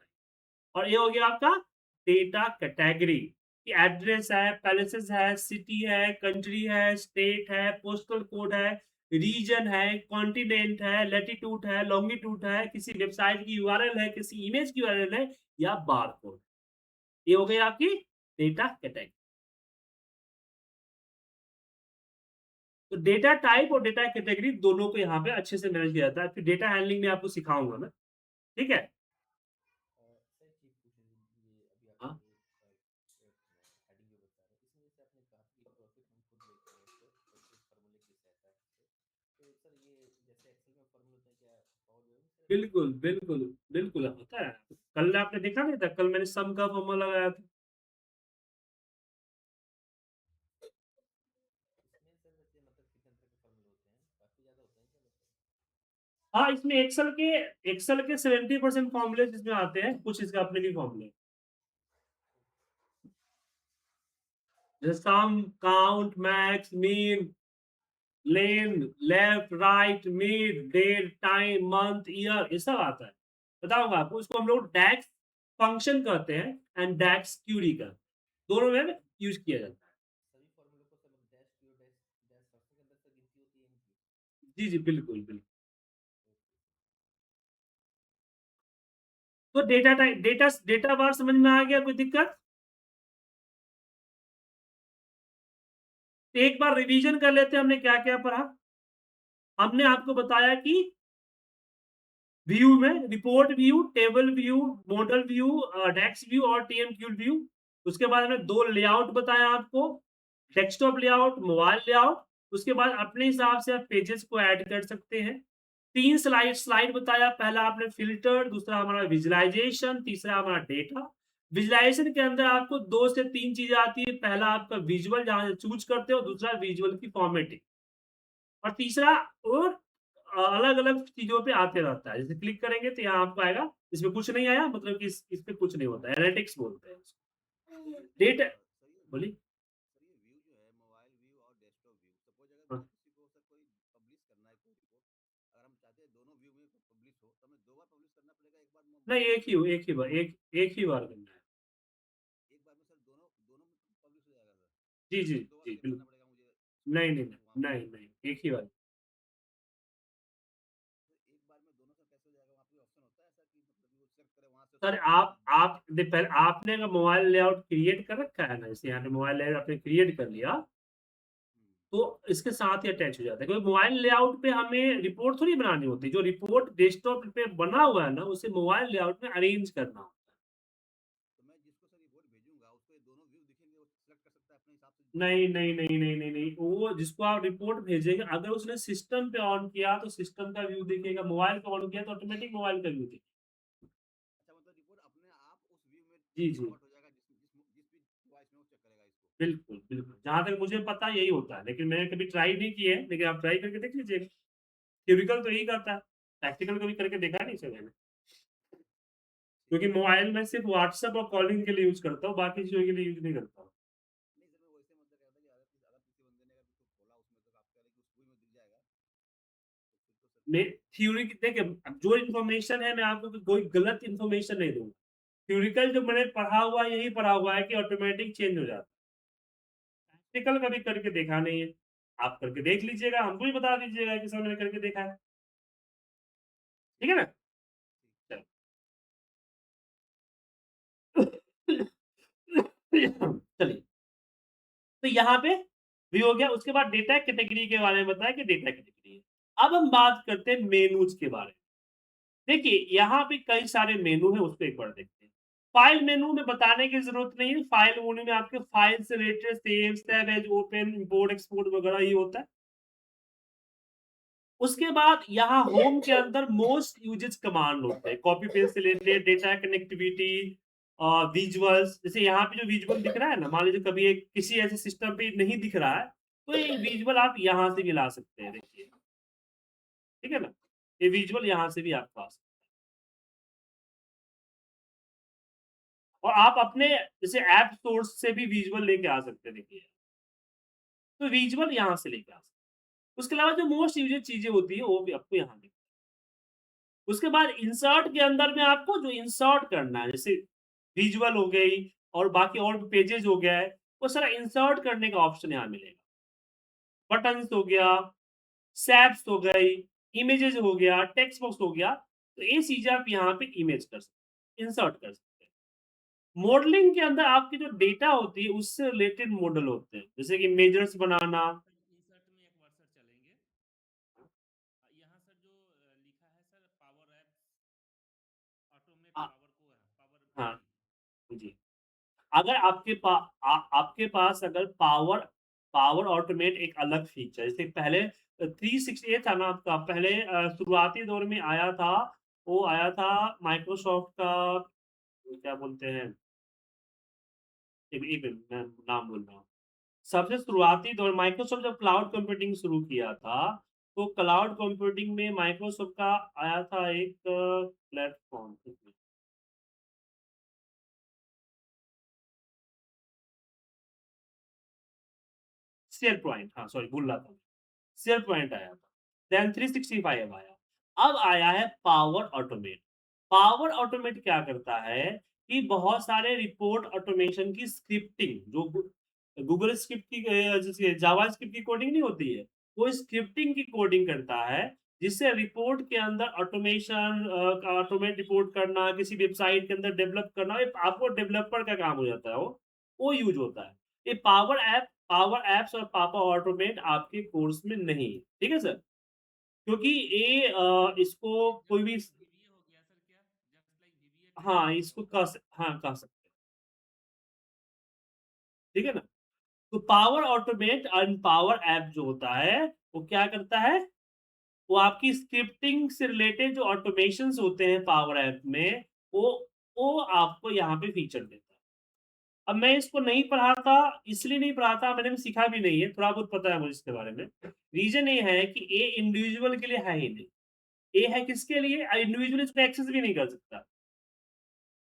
और ये हो गया आपका डेटा कैटेगरी, कि एड्रेस है, पैलेसेस है, सिटी है, कंट्री है, स्टेट है, पोस्टल कोड है, रीजन है, कॉन्टिनेंट है, लैटिट्यूड है, लॉन्गिट्यूड है, किसी वेबसाइट की यूआरएल है, किसी इमेज की यूआरएल है, या बारकोड। ये हो गई आपकी डेटा कैटेगरी। तो डेटा टाइप और डेटा कैटेगरी दोनों को यहाँ पे अच्छे से मैनेज किया जाता है। फिर डेटा हैंडलिंग में आपको सिखाऊंगा मैं, ठीक है? सर एक चीज़ पूछ रही थी, ये अभी हाँ, आपने हेडिंग जो बता रहे हैं, इसमें जैसे आपने कहा कि प्रॉफिट हम खुद लेते हैं इसको और इस फार्मूले की सहायता से, तो सर ये जैसे एक्सेल में फार्मूले होते हैं, क्या पावर बीआई में सर ऐसा होता बिल्कुल बिल्कुल बिल्कुल होता है। कल आपने देखा नहीं था, कल मैंने सम का फॉर्मूला लगाया था। है? इसमें सर वैसे मतलब कितने तरह के फार्मूले होते हैं, काफ़ी ज़्यादा होते हैं क्या मतलब? हाँ, इसमें एक्सेल के 70% फॉर्मूले इसमें आते हैं, कुछ इसका अपने भी फॉर्मूले, जैसे sum, count, max, mean, len, left, right, mid, date, time, month, year, ये सब आता है। बताऊंगा आपको, इसको हम लोग डैक्स फंक्शन कहते हैं, एंड डैक्स क्यूरी का, दोनों में यूज किया जाता है। सभी फार्मूलों को sir dash Q dash dash function के अंदर सर गिनती होती है इनकी? जी जी, बिल्कुल बिल्कुल। तो डेटा टाइप, डेटा बार समझ में आ गया? कोई दिक्कत? तो एक बार रिवीजन कर लेते हैं, हमने क्या क्या पढ़ा। हमने आपको बताया कि व्यू में report view, table view, model view, DAX view और टीएमक्यू व्यू। उसके बाद हमने दो लेआउट बताया आपको, डेस्कटॉप लेआउट, मोबाइल लेआउट। उसके बाद अपने हिसाब से आप पेजेस को ऐड कर सकते हैं। तीन स्लाइड बताया, पहला आपने फिल्टर, दूसरा हमारा विजुअलाइजेशन, तीसरा हमारा डेटा। विजुअलाइजेशन के अंदर आपको 2 से 3 चीजें आती है, पहला आपका विजुअल जहां से चूज करते हो, दूसरा विजुअल की फॉर्मेटिंग, और तीसरा और अलग-अलग चीज़ों पे आते रहता है। जैसे क्लिक करेंगे तो यहाँ आपको आएगा, इसमें कुछ नहीं आया मतलब कि इस पे कुछ नहीं होता है, एनालिटिक्स बोलते हैं इसको। डेटा सर ये बोलिए। सर ये व्यू जो है, मोबाइल व्यू और डेस्कटॉप व्यू, सपोज अगर हाँ, मुझे किसी को सर कोई पब्लिश करना है कोई रिपोर्ट, अगर हम चाहते हैं दोनों व्यू में पब्लिश हो, तो हमें दो बार पब्लिश करना पड़ेगा? एक बार नहीं, मोबाइल में एक ही बार, एक ही बार करना है। एक बार में सर दोनों दोनों में पब्लिश हो जाएगा सर? जी, जी, या दो बार जी, चेक बिल्कुल। करना पड़ेगा मुझे उसको नहीं, नहीं, पब्लिश वहाँ पे? नहीं, नहीं, एक ही बार। तो एक बार में दोनों सर कैसे हो जाएगा? वहाँ पे ऑप्शन होता है ऐसा कि मतलब वो सिलेक्ट करें वहाँ से सर, उसको पब्लिश करना है? पहले आपने अगर मोबाइल लेआउट क्रिएट कर रखा है ना, जैसे यहाँ पे मोबाइल लेआउट आपने क्रिएट कर लिया, तो इसके साथ ही अटैच हो जाता है, क्योंकि मोबाइल लेआउट पे हमें रिपोर्ट थोड़ी बनानी होती है, जो रिपोर्ट डेस्कटॉप पे बना हुआ है ना, उसे मोबाइल लेआउट में अरेंज करना होता है। तो मैं जिसको सर रिपोर्ट भेजूँगा, उसको ये दोनों व्यू दिखेंगे, वो सिलेक्ट कर सकता है अपने हिसाब से नहीं, नहीं, नहीं, नहीं, नहीं, नहीं, वो जिसको आप रिपोर्ट भेजेंगे, अगर उसने सिस्टम पे ऑन किया तो सिस्टम का व्यू दिखेगा, मोबाइल पे ऑन किया तो ऑटोमेटिक मोबाइल का व्यू दिखेगा। अच्छा, मतलब रिपोर्ट अपने आप उस व्यू में जी, जी। कन्वर्ट हो जाएगा, जिस भी डिवाइस में वो चेक करेगा इसको। बिल्कुल, बिल्कुल। जहाँ तक मुझे पता है यही होता है, लेकिन मैंने कभी ट्राई नहीं किया है, लेकिन आप ट्राई करके देख लीजिएगा। थ्योरिटिकल तो यही करता है, प्रैक्टिकल कभी करके देखा नहीं सर मैंने। ठीक क्योंकि है। मोबाइल में सिर्फ़ व्हाट्सएप और कॉलिंग के लिए यूज़ करता हूँ, बाकी चीज़ों के लिए यूज़ नहीं करता हूँ। नहीं सर, मैं वैसे मतलब कह रहा था कि अगर किसी बंदे ने अगर उसको खोला उसमें, तो आप कह रहे हैं कि उस व्यू में दिख जाएगा, तो फिर तो सर मैं थ्योरी देखिए, अब जो इन्फॉर्मेशन है मैं आपको कोई गलत इन्फॉर्मेशन नहीं दूँगा। थ्योरिटिकल जो मैंने पढ़ा हुआ है, यही पढ़ा हुआ है कि ऑटोमैटिक चेंज हो जाता है। प्रैक्टिकल कभी करके देखा नहीं है। आप करके देख लीजिएगा, हमको भी बता दीजिएगा कि सर मैंने करके देखा है। ठीक है ना? ठीक। चलिए, तो यहाँ पे भी हो गया, उसके बाद डेटा कैटेगरी के बारे में बताया कि डेटा कैटेगरी है। अब हम बात करते हैं मेनूज़ के बारे में। देखिए, यहाँ पे कई सारे मेनू हैं, उसको एक बार देखते हैं। फाइल मेनू में बताने की ज़रूरत नहीं है, फाइल मेनू में आपके फाइल से related save, save as, open, import, export वगैरह ये होता है। उसके बाद यहाँ होम के अंदर मोस्ट यूज्ड कमांड होते हैं, कॉपी पेस्ट से रिलेटेड, डेटा कनेक्टिविटी, विजुअल्स। जैसे यहाँ पे जो विजुअल दिख रहा है ना, मान लीजिए कभी एक किसी ऐसे सिस्टम पे नहीं दिख रहा है, तो ये विजुअल आप यहाँ से भी ला सकते हैं, देखिए। ठीक है ना? ये विजुअल यहाँ से भी आप ला सकते हैं, और आप अपने जैसे ऐप सोर्स से भी विजुअल लेके आ सकते हैं, देखिए। तो विजुअल यहाँ से लेके आ सकते हैं। उसके अलावा जो मोस्ट यूज्ड चीज़ें होती हैं, वो भी आपको यहाँ दिख। उसके बाद इंसर्ट के अंदर में आपको जो इंसर्ट करना है, जैसे विजुअल हो गई और बाकी और भी पेजेज़ हो गया है, वो सारा इंसर्ट करने का ऑप्शन यहाँ मिलेगा। बटन्स हो गया, सैप्स हो गई, इमेजेज़ हो गया, टेक्स्ट बॉक्स हो गया, तो ये चीज़ें आप यहाँ पे इमेज कर सकते हैं, इंसर्ट कर सकते हैं। मॉडलिंग के अंदर आपकी जो डेटा होती है, उससे रिलेटेड मॉडल होते हैं, जैसे कि मेजर्स बनाना। सर इंसर्ट में एक बार सर चलेंगे। यहाँ सर जो लिखा है सर पावर ऐप्स ऑटोमेट अ, पावर को है पावर हाँ, बीआई। जी। अगर आपके पास अगर पावर पावर ऑटोमेट एक अलग फीचर, जैसे पहले 360 था ना आपका, पहले शुरुआती दौर में आया था, वो आया था माइक्रोसॉफ्ट का, क्या बोलते हैं, एक मिनट मैं नाम बोल रहा हूँ। सबसे शुरुआती दौर माइक्रोसॉफ्ट जब क्लाउड कंप्यूटिंग शुरू किया था, तो क्लाउड कंप्यूटिंग में माइक्रोसॉफ्ट का आया था एक प्लेटफ़ॉर्म, शेयर पॉइंट, हाँ, सॉरी भूल रहा था। शेयर पॉइंट आया था, देन 365 आया, अब आया है पावर ऑटोमेट। पावर ऑटोमेट क्या करता है कि बहुत सारे रिपोर्ट ऑटोमेशन की स्क्रिप्टिंग, जो गूगल स्क्रिप्ट की जैसे जावा स्क्रिप्ट की कोडिंग नहीं होती है, वो स्क्रिप्टिंग की कोडिंग करता है, जिससे रिपोर्ट के अंदर ऑटोमेशन, ऑटोमेट रिपोर्ट करना, किसी वेबसाइट के अंदर डेवलप करना, ये आपको डेवलपर का काम हो जाता है वो यूज होता है। ये पावर ऐप्स और पापा ऑटोमेट आपके कोर्स में नहीं है, ठीक है सर? क्योंकि ये इसको कोई जस्ट भी, लाइक वीबीए हो गया सर, क्या जस्ट लाइक वीबीए हाँ, टेक्निकल इसको होगा। हाँ, कह सकते हैं, ठीक है ना? तो power automate and power app जो होता है, वो क्या करता है? वो आपकी स्क्रिप्टिंग से रिलेटेड जो ऑटोमेशंस होते हैं पावर ऐप में, वो वो आपको यहाँ पे फीचर देता है। अब मैं इसको नहीं पढ़ा था, इसलिए नहीं पढ़ा था, मैंने भी सीखा भी नहीं है, थोड़ा बहुत पता है मुझे इसके बारे में। रीज़न ये है कि ये इंडिविजुअल के लिए है ही नहीं। ये है किसके लिए? इंडिविजुअल इसको एक्सेस भी नहीं कर सकता।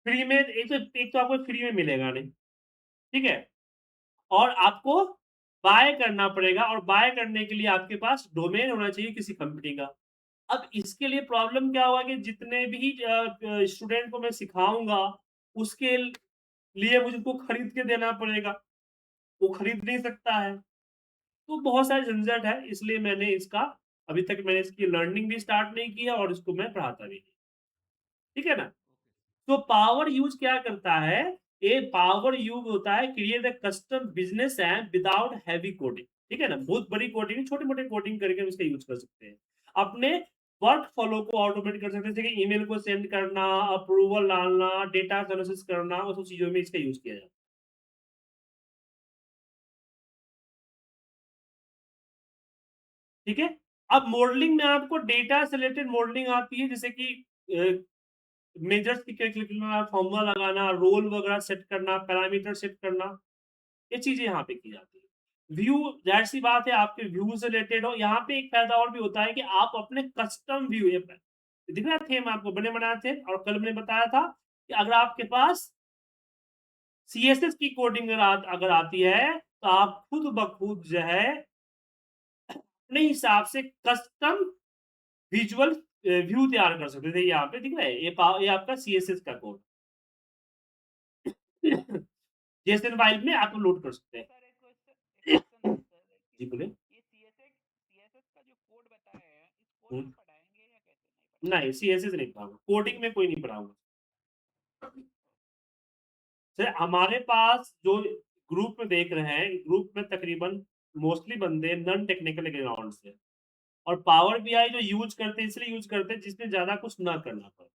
फ्री में एक तो आपको फ्री में मिलेगा नहीं, ठीक है? और आपको बाय करना पड़ेगा, और बाय करने के लिए आपके पास डोमेन होना चाहिए किसी कंपनी का। अब इसके लिए प्रॉब्लम क्या होगा कि जितने भी स्टूडेंट को मैं सिखाऊँगा, उसके लिए मुझे उसको खरीद के देना पड़ेगा, वो खरीद नहीं सकता है। तो बहुत सारे झंझट है, इसलिए मैंने इसका अभी तक मैंने इसकी लर्निंग भी स्टार्ट नहीं की है, और इसको मैं पढ़ाता भी नहीं। ठीक है ना? Okay sir. तो पावर यूज़ क्या करता है? ये पावर यूज़ होता है create a custom business app without heavy coding. ठीक है ना, बहुत बड़ी कोडिंग, छोटे मोटे कोडिंग करके हम इसका यूज कर सकते हैं, अपने वर्क फ्लो को ऑटोमेट कर सकते हैं, जैसे कि ईमेल को सेंड करना, अप्रूवल डालना, डेटा एनालिसिस करना, उस सब चीजों में इसका यूज किया जाता है। ठीक है, अब मॉडलिंग में आपको डेटा से रिलेटेड मॉडलिंग आती है, जैसे कि मेजर्स की कैलकुलेट करना, फॉर्मूला लगाना, रोल वगैरह सेट करना, पैरामीटर सेट करना, ये चीजें यहाँ पे की जाती है। व्यू, जाहिर सी बात है आपके व्यू से रिलेटेड हो, यहाँ पे एक फायदा और भी होता है कि आप अपने कस्टम व्यू, दिख रहा थे आपको बने बनाए थे, और कल मैंने बताया था कि अगर आपके पास सीएसएस की कोडिंग अगर आती है तो आप खुद ब खुद जो है अपने हिसाब से कस्टम विजुअल व्यू तैयार कर सकते थे। यहाँ पे दिख रहा है, ये आपका सीएसएस का कोड जेसन फाइल में आप लोड कर सकते हैं। सर एक क्वेश्चन था सर जी बोले। ये सीएसएस का जो कोड बताया है इस कोड में पढ़ाएंगे या कैसे नहीं नहीं, सीएसएस नहीं पढ़ाऊंगा, कोडिंग में कोई नहीं पढ़ाऊंगा सर। हमारे पास जो ग्रुप में देख रहे हैं, ग्रुप में तकरीबन मोस्टली बंदे नॉन टेक्निकल बैकग्राउंड से, और पावर बीआई जो यूज करते हैं इसलिए यूज करते हैं जिसमें ज्यादा कुछ ना करना पड़े।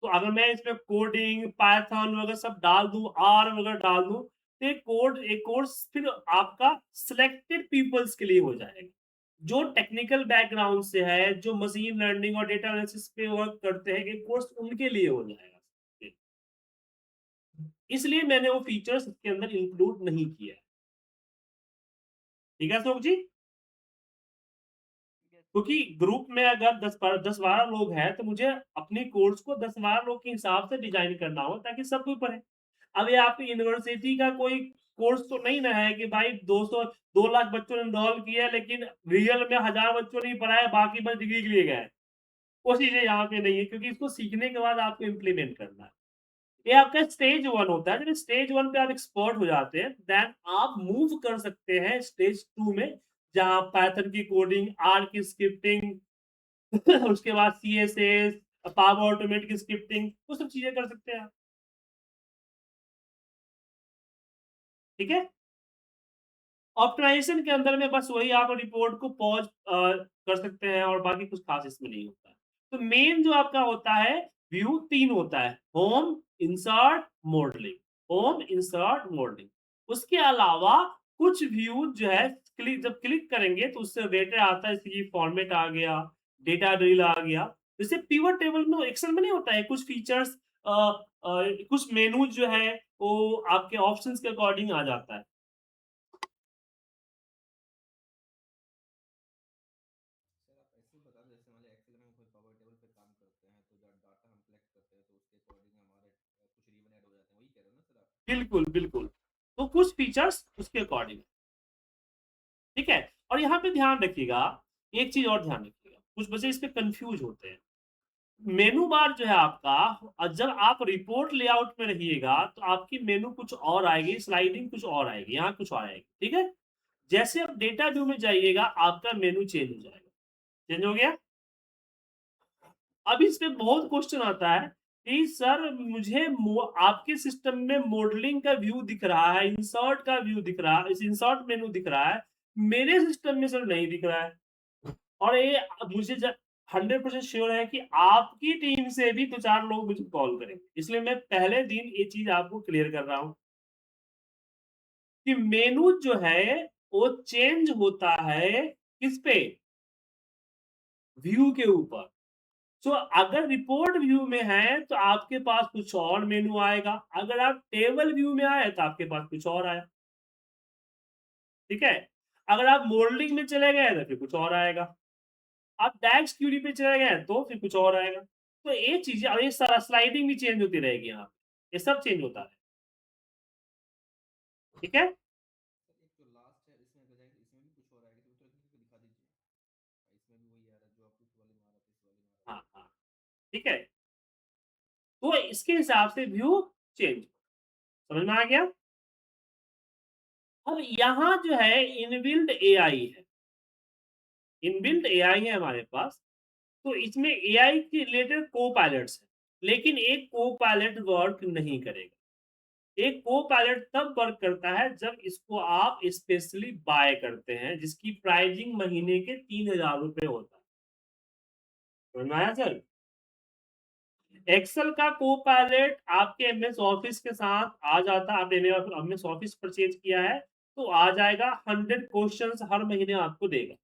तो अगर मैं इसमें कोडिंग, पाइथन वगैरह सब डाल दूं, आर वगैरह डाल दूं, तो एक कोर्स फिर आपका सिलेक्टेड पीपल्स के लिए हो जाएगा, जो टेक्निकल बैकग्राउंड से है, जो मशीन लर्निंग और डेटा एनालिसिस पे वर्क करते हैं, एक कोर्स उनके लिए हो जाएगा। इसलिए मैंने वो फीचर्स इसके अंदर इंक्लूड नहीं किया है। ठीक है अशोक जी, Yes, क्योंकि ग्रुप में अगर 10-12 लोग हैं तो मुझे अपने कोर्स को 10-12 लोग के हिसाब से डिजाइन करना हो ताकि सब कोई पढ़े। अब ये आपकी यूनिवर्सिटी का कोई कोर्स तो नहीं ना है कि भाई 2 लाख बच्चों ने एनरोल किया है, लेकिन रियल में 1000 बच्चों ने पढ़ा है, बाकी बस डिग्री के लिए गए। वो चीजें यहाँ पे नहीं है, क्योंकि इसको सीखने के बाद आपको इम्प्लीमेंट करना है। ये आपका स्टेज 1 होता है। जब स्टेज 1 पे आप एक्सपर्ट हो जाते हैं, देन आप मूव कर सकते हैं स्टेज 2 में, जहाँ पाइथन की कोडिंग, आर की स्क्रिप्टिंग, उसके बाद सीएसएस, पावर ऑटोमेट की स्क्रिप्टिंग, वो सब चीजें कर सकते हैं आप। ठीक है, ऑप्टिमाइजेशन के अंदर में बस वही आप रिपोर्ट को पॉज कर सकते हैं, और बाकी कुछ खास इसमें नहीं होता है। तो मेन जो आपका होता है व्यू 3 होता है, home, insert, modelling. Home, insert, modelling. उसके अलावा कुछ व्यू जो है जब क्लिक करेंगे तो उससे डेटा आता है, जैसे फॉर्मेट आ गया, डेटा ड्रिल आ गया। जैसे पिवट टेबल में एक्सेल में नहीं होता है, कुछ फीचर्स, कुछ मेनू जो है वो आपके ऑप्शंस के अकॉर्डिंग आ जाता है। सर आप ऐसे ही बता दो, जैसे मान लिया एक्सेल में हम कोई पावर टेबल पे काम करते हैं तो डाटा हम कलेक्ट करते हैं तो उसके अकॉर्डिंग हमारे कुछ रिबन ऐड हो जाते हैं, वही कह रहे हो ना सर आप? बिल्कुल बिल्कुल, तो कुछ फीचर्स उसके अकॉर्डिंग। ठीक है, और यहाँ पे ध्यान रखिएगा, एक चीज और ध्यान रखिएगा, कुछ बच्चे इस पे कंफ्यूज होते हैं। मेनू बार जो है आपका, और जब आप रिपोर्ट लेआउट में रहिएगा तो आपकी मेनू कुछ और आएगी, स्लाइडिंग कुछ और आएगी, यहाँ कुछ और आएगी। ठीक है, जैसे आप डेटा व्यू में जाइएगा आपका मेनू चेंज हो जाएगा। चेंज हो गया। अब इस पे बहुत क्वेश्चन आता है कि सर मुझे आपके सिस्टम में मॉडलिंग का व्यू दिख रहा है, इंसर्ट का व्यू दिख रहा है, इस इंसर्ट मेनू दिख रहा है, मेरे सिस्टम में सर नहीं दिख रहा है। और ये मुझे 100% श्योर है कि आपकी टीम से भी 2-4 लोग मुझे कॉल करेंगे, इसलिए मैं पहले दिन ये चीज आपको क्लियर कर रहा हूं कि मेनू जो है वो चेंज होता है किस पे, व्यू के ऊपर। तो अगर रिपोर्ट व्यू में है तो आपके पास कुछ और मेनू आएगा, अगर आप टेबल व्यू में आए तो आपके पास कुछ और आया। ठीक है, अगर आप मॉडलिंग में चले गए तो फिर कुछ और आएगा, आप डैक्स क्यूरी पे चले गए तो फिर कुछ और आएगा। तो ये चीजें, और ये सारा स्लाइडिंग भी चेंज होती रहेगी, यहाँ ये सब चेंज होता है। ठीक है, सर एक जो लास्ट है इसमें अगर जाएंगे इसमें भी कुछ हो रहा है तो तुरंत करके दिखा दीजिए। इसमें भी वही आ रहा है जो आप उस वाले में आ रहा था, इस वाले में आ रहा हाँ हाँ, ठीक है, तो इसके हिसाब से व्यू चेंज, समझ में आ गया। अब यहाँ जो है इनबिल्ट एआई है, इनबिल्ट एआई है हमारे पास। तो इसमें एआई के रिलेटेड को पायलट्स है, लेकिन एक को पायलट वर्क नहीं करेगा। एक को-पायलट तब वर्क करता है जब इसको आप स्पेशली बाय करते हैं, जिसकी प्राइसिंग महीने के 3000 रुपए होता है। समझ में आया सर? एक्सेल का को-पायलट आपके एमएस ऑफिस के साथ आ जाता है। आपने एमएस ऑफिस परचेज किया है, तो आ जाएगा। 100 क्वेश्चंस हर महीने आपको देगा।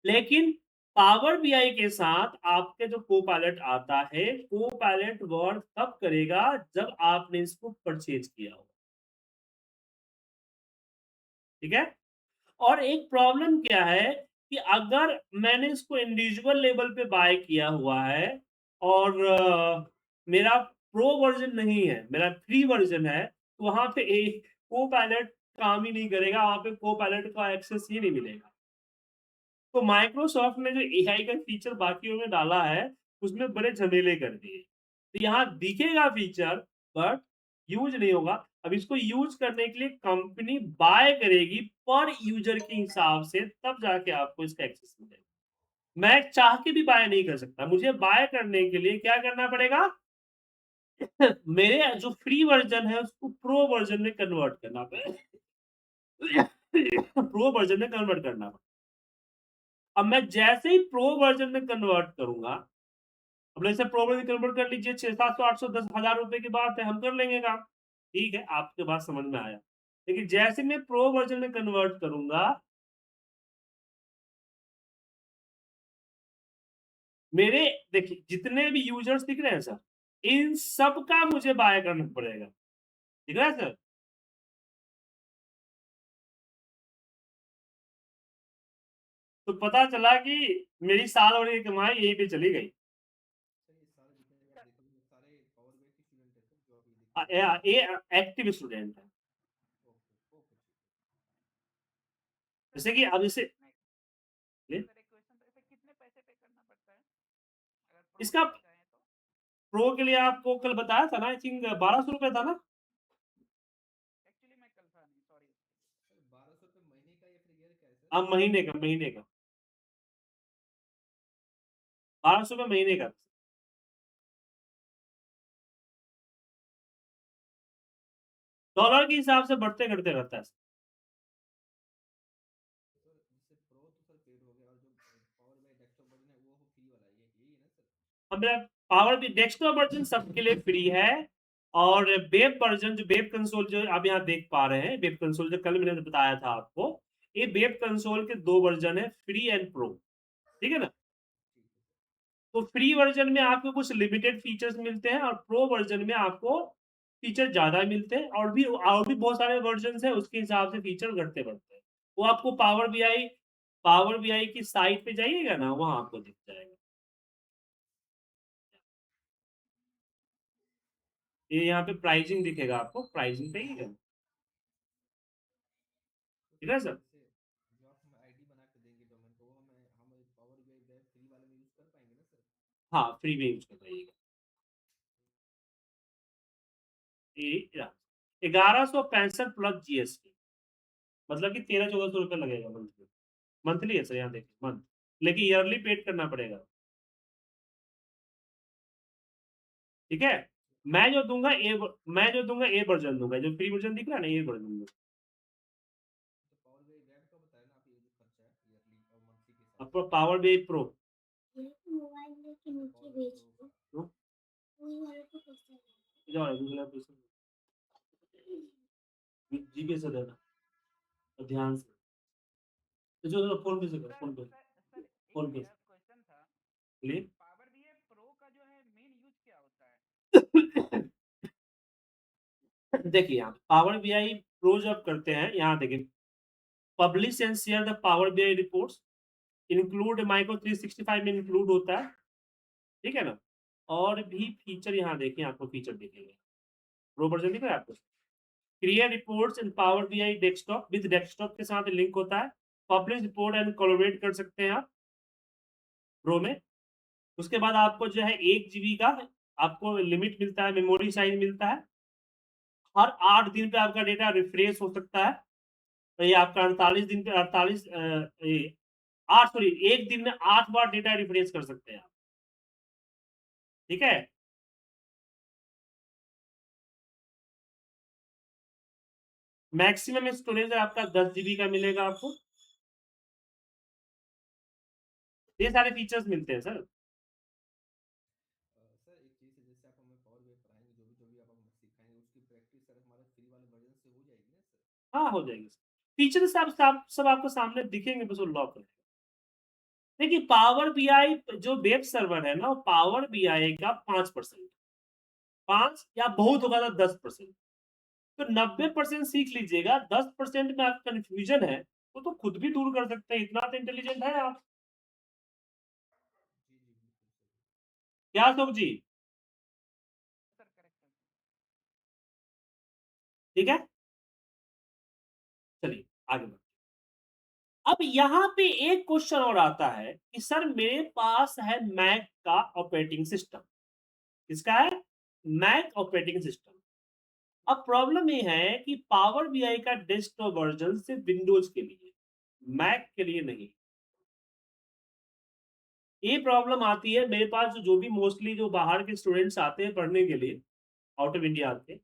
लेकिन पावर बीआई के साथ आपके जो को-पायलट आता है, को-पायलट वर्क तब करेगा जब आपने इसको परचेज किया हो। ठीक है? और एक प्रॉब्लम क्या है कि अगर मैंने इसको इंडिविजुअल लेवल पे बाय किया हुआ है और मेरा प्रो वर्ज़न नहीं है, मेरा फ्री वर्ज़न है, तो वहाँ पे को-पायलट काम ही नहीं करेगा, वहाँ पे को-पायलट का एक्सेस ही नहीं मिलेगा। तो माइक्रोसॉफ्ट ने जो एआई का फीचर बाकियों में डाला है, उसमें बड़े झमेले कर दिए। तो यहाँ दिखेगा फीचर बट यूज़ नहीं होगा। अब इसको यूज़ करने के लिए कंपनी बाय करेगी पर यूज़र के हिसाब से, तब जाके आपको इसका एक्सेस मिलेगा। मैं चाह के भी बाय नहीं कर सकता। मुझे बाय करने के लिए क्या करना पड़ेगा? मेरे जो फ्री वर्ज़न है उसको प्रो वर्ज़न में कन्वर्ट करना प्रो वर्ज़न में कन्वर्ट करना पड़ेगा। अब मैं जैसे ही प्रो वर्ज़न में कन्वर्ट करूँगा, अब जैसे प्रो वर्ज़न कन्वर्ट कर लीजिए, 6, 700, 800, 10,000 रुपए की बात है, हम कर लेंगे काम। ठीक है, आपकी बात समझ में आया। लेकिन जैसे मैं प्रो वर्ज़न में कन्वर्ट करूँगा, मेरे देखिए जितने भी यूज़र्स दिख रहे हैं सर, इन सबका मुझे बाय करना पड़ेगा। दिख रहा है सर? तो पता चला कि मेरी साल भर की कमाई यहीं पे चली गई। सर ये सारे जितने भी आप देख रहे हैं, ये सारे पावर बीआई के स्टूडेंट हैं सर, जो आप ये दिखा रहे हैं? ये एक्टिव स्टूडेंट है। ओके, ओके, ठीक है। जैसे कि अब इसे ले सर एक क्वेश्चन था, इसे कितने पैसे पे करना पड़ता है अगर प्रो इसका लेना चाहें तो? प्रो के लिए आपको कल बताया था ना, आई थिंक 1200 रुपए था ना? एक्चुअली मैं कल था नहीं, सॉरी। सर 1200 रुपये महीने का या फिर ईयर का है सर? अब महीने का 1200 रुपए महीने का। डॉलर के हिसाब से बढ़ते घटते रहता है। सर जिससे प्रो तो सर पेड हो गया, और जो पावर बीआई डेस्कटॉप वर्जन है वो फ्री वाला है, ये यही है ना सर? अब मेरा पावर भी डेस्कटॉप वर्जन सबके लिए फ्री है, और वेब वर्जन जो वेब कंसोल जो आप यहाँ देख पा रहे हैं, वेब कंसोल जो कल मैंने बताया था आपको, ये वेब कंसोल के 2 वर्जन है, फ्री एंड प्रो। ठीक है ना? ठीक है सर। तो फ्री वर्जन में आपको कुछ लिमिटेड फीचर्स मिलते हैं और प्रो वर्जन में आपको फीचर ज़्यादा मिलते हैं, और भी बहुत सारे वर्जन्स हैं, उसके हिसाब से फीचर घटते बढ़ते हैं। वो आपको पावर बीआई की साइट पे जाइएगा ना, वहाँ आपको दिख जाएगा। ये यहाँ पे प्राइसिंग दिखेगा आपको, प्राइसिंग पे ही है। तो ठीक सर है सर? जैसे जो आप हमें आईडी बना के देंगे डोमेन, तो वो हम पावर बीआई वेब फ्री वाले में यूज़ कर पाएंगे ना सर? हाँ, फ्री में यूज़ कर पाइएगा। ये 1165 प्लस जीएसटी, मतलब कि 1300-1400 रुपए लगेगा मंथली। मंथली है सर, यहाँ देखिए मंथ, लेकिन ईयरली पेड करना पड़ेगा। ठीक है? मैं जो दूँगा ए वर्ज़न दूँगा, जो फ्री वर्ज़न दिख रहा है ना, ये वर्ज़न दूँगा। तो पावर बीआई वेब का बताया ना आप, ये जो खर्चा है ईयरली और मंथली के हिसाब आपको से? पावर बीआई प्रो अच्छा, पावर बीआई प्रो का। तो जाओ दूसरा पैसा जीपे से देना, और ध्यान से। तो जो फ़ोन पे से करो, सर सर सर एक फ़ोन पे से। मेरा क्वेश्चन था, बोलिए? पावर बीआई प्रो का जो है मेन यूज क्या होता है? देखिए यहाँ पावर बीआई प्रो जब करते हैं, यहाँ देखिए, publish and share the Power BI reports, include micro 365 में इंक्लूड होता है। ठीक है ना? और भी फीचर यहाँ देखिए, आपको फीचर दिखेंगे। प्रो वर्ज़न दिख रहा है आपको? Create reports in power BI desktop, with desktop के साथ लिंक होता है। पब्लिश रिपोर्ट एंड कोलैबोरेट कर सकते हैं आप प्रो में। उसके बाद आपको जो है 1 जीबी का आपको लिमिट मिलता है, मेमोरी साइज़ मिलता है। हर 8 दिन पे आपका डेटा रिफ्रेश हो सकता है। तो ये आपका 48 दिन पे 48 ये 8 सॉरी 1 दिन में 8 बार डेटा रिफ्रेश कर सकते हैं आप। ठीक है? मैक्सिमम स्टोरेज आपका 10 जीबी का मिलेगा आपको। ये सारे फीचर्स मिलते हैं सर। सर एक चीज़ है, जैसे आप हमें पावर बीआई पढ़ाएंगे, जो भी आप हमें सिखाएंगे उसकी प्रैक्टिस सर हमारे फ्री वाले वर्जन से हो जाएगी ना सर? हाँ, हो जाएगी सर। फीचर्स सब आपको सामने दिखेंगे, बस वो लॉक करें। देखिए पावर बीआई जो वेब सर्वर है ना, पावर बीआई का 5%, 5 या बहुत होगा तो 10%। तो 90% सीख लीजिएगा, 10% में आपका कन्फ्यूजन है, वो तो खुद भी दूर कर सकते हैं, इतना तो इंटेलिजेंट है आप। जी जी बिल्कुल सर। क्या Ashok ji? Sir correct sir. ठीक है, चलिए आगे बढ़ते हैं। अब यहाँ पे एक क्वेश्चन और आता है कि सर मेरे पास है मैक का ऑपरेटिंग सिस्टम। किसका है? Mac operating system. अब प्रॉब्लम ये है कि पावर बीआई का डेस्कटॉप वर्जन सिर्फ विंडोज के लिए, मैक के लिए नहीं। ये प्रॉब्लम आती है मेरे पास, जो भी मोस्टली जो बाहर के स्टूडेंट्स आते हैं पढ़ने के लिए, आउट ऑफ इंडिया आते हैं,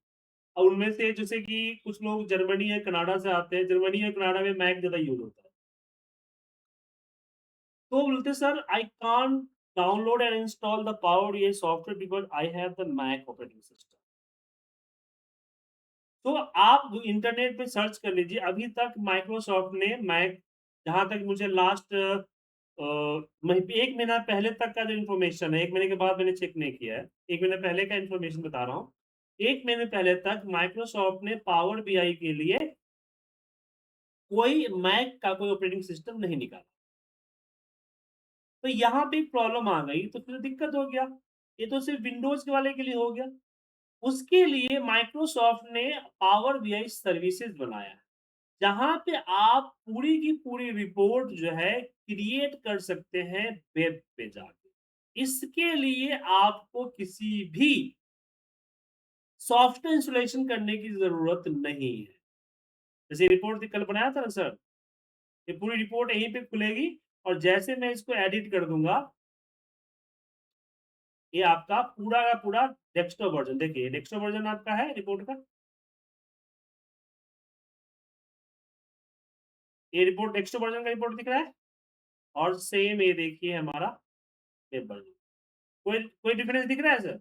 और उनमें से जैसे कि कुछ लोग जर्मनी या कनाडा से आते हैं, जर्मनी या कनाडा में मैक ज़्यादा यूज़ होता है। तो बोलते sir I can't download and install the Power BI software because I have the Mac operating system. तो आप इंटरनेट पे सर्च कर लीजिए, अभी तक माइक्रोसॉफ्ट ने मैक, जहाँ तक मुझे लास्ट 1 महीना पहले तक का जो इन्फॉर्मेशन है, 1 महीने के बाद मैंने चेक नहीं किया है, 1 महीने पहले का इन्फॉर्मेशन बता रहा हूँ। 1 महीने पहले तक माइक्रोसॉफ्ट ने पावर बीआई के लिए कोई मैक का कोई ऑपरेटिंग सिस्टम नहीं निकाला। तो यहाँ पे प्रॉब्लम आ गई, तो फिर दिक्कत हो गया। ये तो सिर्फ़ विंडोज़ के वाले के लिए हो गया। उसके लिए माइक्रोसॉफ्ट ने पावर बीआई सर्विसेज़ बनाया है, जहाँ पे आप पूरी की पूरी रिपोर्ट जो है क्रिएट कर सकते हैं वेब पे जाके। इसके लिए आपको किसी भी सॉफ्टवेयर इंस्टॉलेशन करने की ज़रूरत नहीं है। जैसे रिपोर्ट कल बनाया था ना सर, ये पूरी रिपोर्ट यहीं पे खुलेगी, और जैसे मैं इसको एडिट कर दूँगा, ये आपका पूरा का पूरा डेस्कटॉप वर्ज़न, देखिए डेस्कटॉप वर्ज़न आपका है रिपोर्ट का। ये रिपोर्ट डेस्कटॉप वर्ज़न का रिपोर्ट दिख रहा है, और सेम ये देखिए हमारा वेब वर्ज़न। कोई कोई डिफरेंस दिख रहा है सर?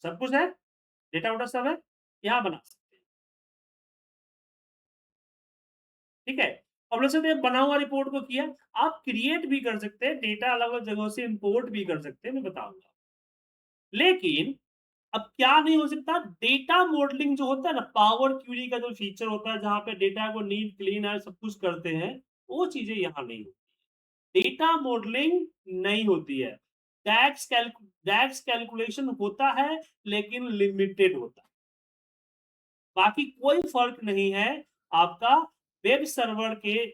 सब कुछ है, डेटा-वेटा सब है, यहाँ बना सकते हैं, ठीक है? अब जैसे मैंने बना हुआ रिपोर्ट को किया, आप क्रिएट भी कर सकते हैं, डेटा अलग-अलग जगहों से इम्पोर्ट भी कर सकते हैं, मैं बताऊँगा। लेकिन अब क्या नहीं हो सकता, डेटा मॉडलिंग जो होता है ना, पावर क्वेरी का जो फीचर होता है, जहाँ पे डेटा को नीट, क्लीन और सब कुछ करते हैं, वो चीज़ें यहाँ नहीं होती। डेटा मॉडलिंग नहीं होती है। डैक्स कैलकुलेशन होता है, लेकिन लिमिटेड होता है। बाकी कोई फ़र्क नहीं है आपका वेब सर्वर के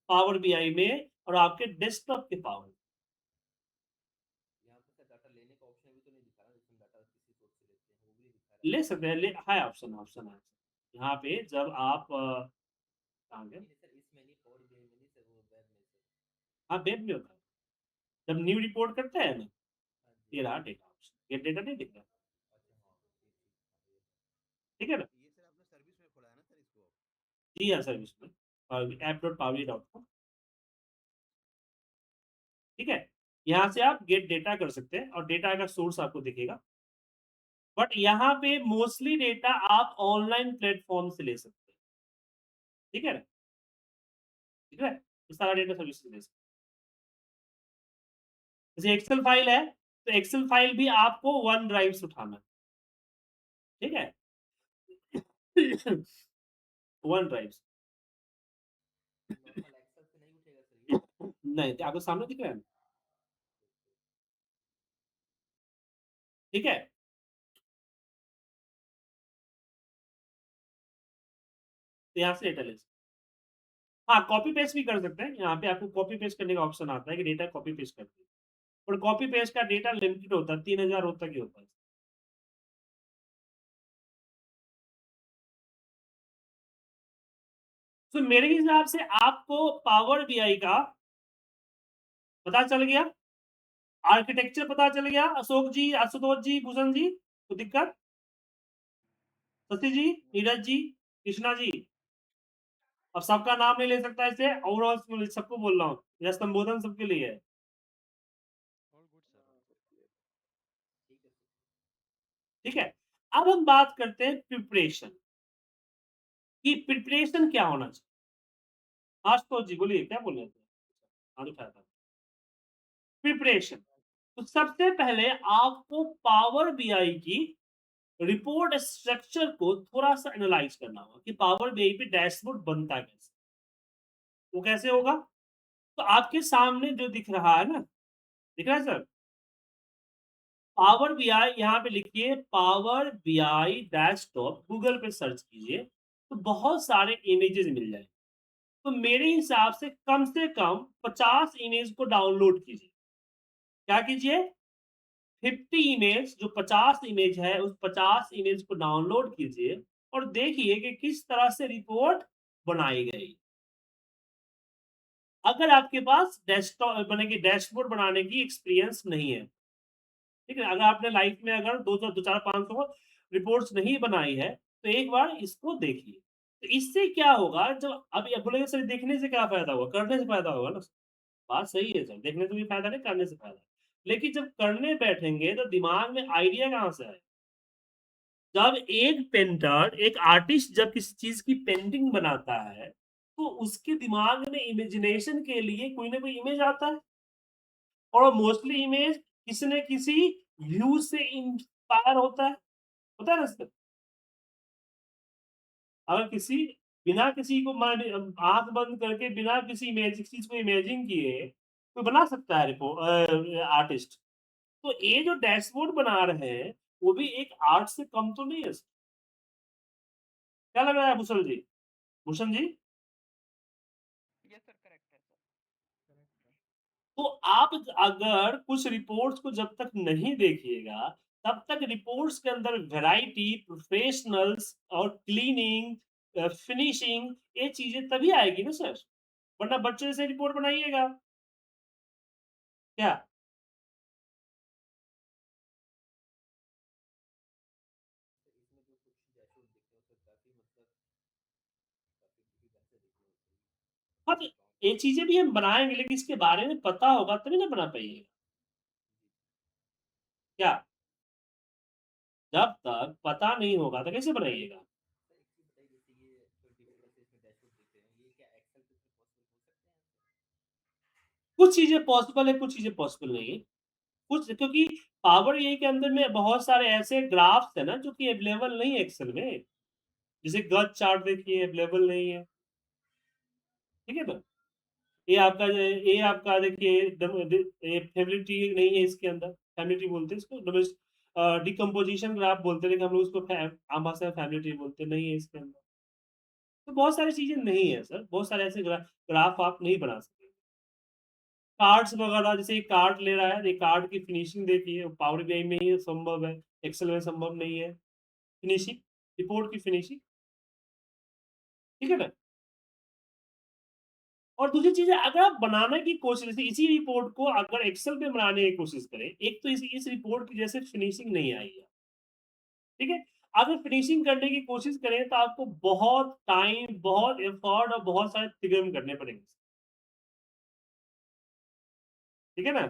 पावर बीआई में और आपके डेस्कटॉप के पावर में। यहाँ पे सर डाटा लेने का ऑप्शन भी तो नहीं दिखा रहा, जिसमें डाटा किसी सोर्स से लेते हैं वो भी नहीं दिखा रहा है। ले सकते हैं, ले है ऑप्शन, ऑप्शन है। यहाँ पे जब आप कहाँ गए? नहीं नहीं सर, इसमें नहीं, पावर बीआई में नहीं सर, वो वेब में सर। हाँ, वेब में होता है। जब न्यू रिपोर्ट करते हैं ना, हाँ जी। ये रहा डेटा ऑप्शन, गेट डेटा नहीं दिख रहा, अच्छा हाँ ठीक ठीक हाँ, ये ठीक है ना? ये सर आपने सर्विस में खोला है ना सर इसको? जी हाँ, सर्विस में, और app.power.com, ठीक है? यहाँ से आप गेट डेटा कर सकते हैं, और डेटा का सोर्स आपको दिखेगा। बट यहाँ पे मोस्टली डेटा आप ऑनलाइन प्लेटफ़ॉर्म से ले सकते हैं, ठीक है ना? ठीक है? ये सारा डेटा सर्विसेज़ ले सकते हैं। जैसे एक्सेल फाइल है, तो एक्सेल फाइल भी आपको वन ड्राइव से उठाना है, ठीक है? वन ड्राइव से। नॉर्मल एक्सेल से नहीं उठेगा सर ये? नहीं, तो आपको सामने दिख रहा है ना? ठीक है? तो यहाँ से डेटा ले सकते हैं। हाँ, कॉपी पेस्ट भी कर सकते हैं, यहाँ पे आपको कॉपी पेस्ट करने का ऑप्शन आता है कि डेटा कॉपी पेस्ट कर दीजिए। पर कॉपी पेस्ट का डेटा लिमिटेड होता है, 3000 तक ही होता है। तो मेरे हिसाब से आपको पावर बीआई का पता चल गया, आर्किटेक्चर पता चल गया, अशोक जी, आशुतोष जी, भूषण जी, कोई दिक्कत? शशि जी, नीरज जी, कृष्णा जी, अब सबका नाम नहीं ले सकता इसे, ओवरऑल सबको बोल रहा हूँ, यह संबोधन सबके लिए है। All good sir. ठीक है सर। ठीक है, अब हम बात करते हैं प्रिपरेशन कि प्रिपरेशन क्या होना चाहिए। आशुतोष जी बोलिए, क्या बोल रहे थे? आगे उठाया था। प्रिपरेशन, तो सबसे पहले आपको पावर बीआई की रिपोर्ट स्ट्रक्चर को थोड़ा सा एनालाइज करना होगा कि पावर बीआई पे डैशबोर्ड बनता कैसे। वो कैसे होगा? तो आपके सामने जो दिख रहा है ना, दिख रहा है सर? पावर बीआई, यहाँ पे लिखिए पावर बीआई डेस्कटॉप, गूगल पे सर्च कीजिए तो बहुत सारे इमेजेस मिल जाएंगे। तो मेरे हिसाब से कम 50 इमेज को डाउनलोड कीजिए। क्या कीजिए? 50 इमेज, जो 50 इमेज है उस 50 इमेज को डाउनलोड कीजिए और देखिए कि किस तरह से रिपोर्ट बनाई गई। अगर आपके पास डेस्कटॉप बने की डैशबोर्ड बनाने की एक्सपीरियंस नहीं है, ठीक है, अगर आपने लाइफ में अगर 200-400-500 रिपोर्ट्स नहीं बनाई है तो एक बार इसको देखिए। तो इससे क्या होगा, जब अब ये बोलेंगे सर देखने से क्या फायदा होगा, करने से फायदा होगा ना। बात सही है सर, देखने से भी फायदा नहीं, करने से फायदा है। लेकिन जब करने बैठेंगे तो दिमाग में आइडिया कहाँ से आए? जब एक पेंटर, एक आर्टिस्ट जब किसी चीज की पेंटिंग बनाता है तो उसके दिमाग में इमेजिनेशन के लिए कोई ना कोई इमेज आता है और मोस्टली इमेज किसी न किसी व्यू से इंस्पायर होता है ना सर? अगर किसी बिना किसी को आंख बंद करके बिना किसी इमेज चीज को इमेजिन किए कोई बना सकता है रिपोर्ट आर्टिस्ट। तो ये जो डैशबोर्ड बना रहे हैं वो भी एक आर्ट से कम तो नहीं है sir। क्या लग रहा है Bhushan ji? Bhushan ji, yes sir, correct है सर। करेक्ट है। तो आप अगर कुछ रिपोर्ट्स को जब तक नहीं देखिएगा तब तक रिपोर्ट्स के अंदर वैरायटी, प्रोफेशनल्स और क्लीनिंग, फिनिशिंग, ये चीजें तभी आएगी ना सर, वरना बच्चे से रिपोर्ट बनाइएगा क्या? तो इसमें जो कुछ डैशबोर्ड दिखते हैं उसमें काफ़ी मतलब काफ़ी ढीला से दिखे हैं सही। हाँ, तो ये चीजें भी हम बनाएंगे लेकिन इसके बारे में पता होगा तभी ना बना पाइएगा क्या? जब तक पता नहीं होगा तो कैसे बनाइएगा? सर एक चीज़ बताइए, जैसे ये जो डिफरेंट से इसमें डैशबोर्ड दिखते हैं, ये क्या एक्सेल पे पॉसिबल हो सकते हैं सर? कुछ चीजें पॉसिबल है, कुछ चीजें पॉसिबल नहीं है। कुछ क्योंकि पावर यही के अंदर में बहुत सारे ऐसे ग्राफ्स है ना जो कि अवेलेबल नहीं है एक्सेल में। जैसे गत चार्ट देखिए, अवेलेबल नहीं है। ठीक है ना? ये आपका देखिए ये फैमिलिटी नहीं है इसके अंदर, फैमिलिटी बोलते हैं इसको, डिकम्पोजिशन ग्राफ बोलते हैं लेकिन हम लोग उसको आम भाषा में फैमिलिटी बोलते नहीं है इसके अंदर। तो बहुत सारी चीजें नहीं है सर, बहुत सारे ऐसे ग्राफ आप नहीं बना सकते। कार्ड्स वगैरह, जैसे कार्ड ले रहा है, ये कार्ड की फिनिशिंग देखिए, पावर बीआई में ही संभव है, एक्सेल में संभव नहीं है। फिनिशिंग, रिपोर्ट की फिनिशिंग, ठीक है ना? और दूसरी चीज है, अगर आप बनाने की कोशिश, जैसे इसी रिपोर्ट को अगर एक्सेल में बनाने की कोशिश करें, एक तो इस रिपोर्ट की जैसे फिनिशिंग नहीं आई है, ठीक है? अगर फिनिशिंग करने की कोशिश करें तो आपको बहुत टाइम, बहुत एफर्ट और बहुत सारे तिगम करने पड़ेंगे, ठीक है ना?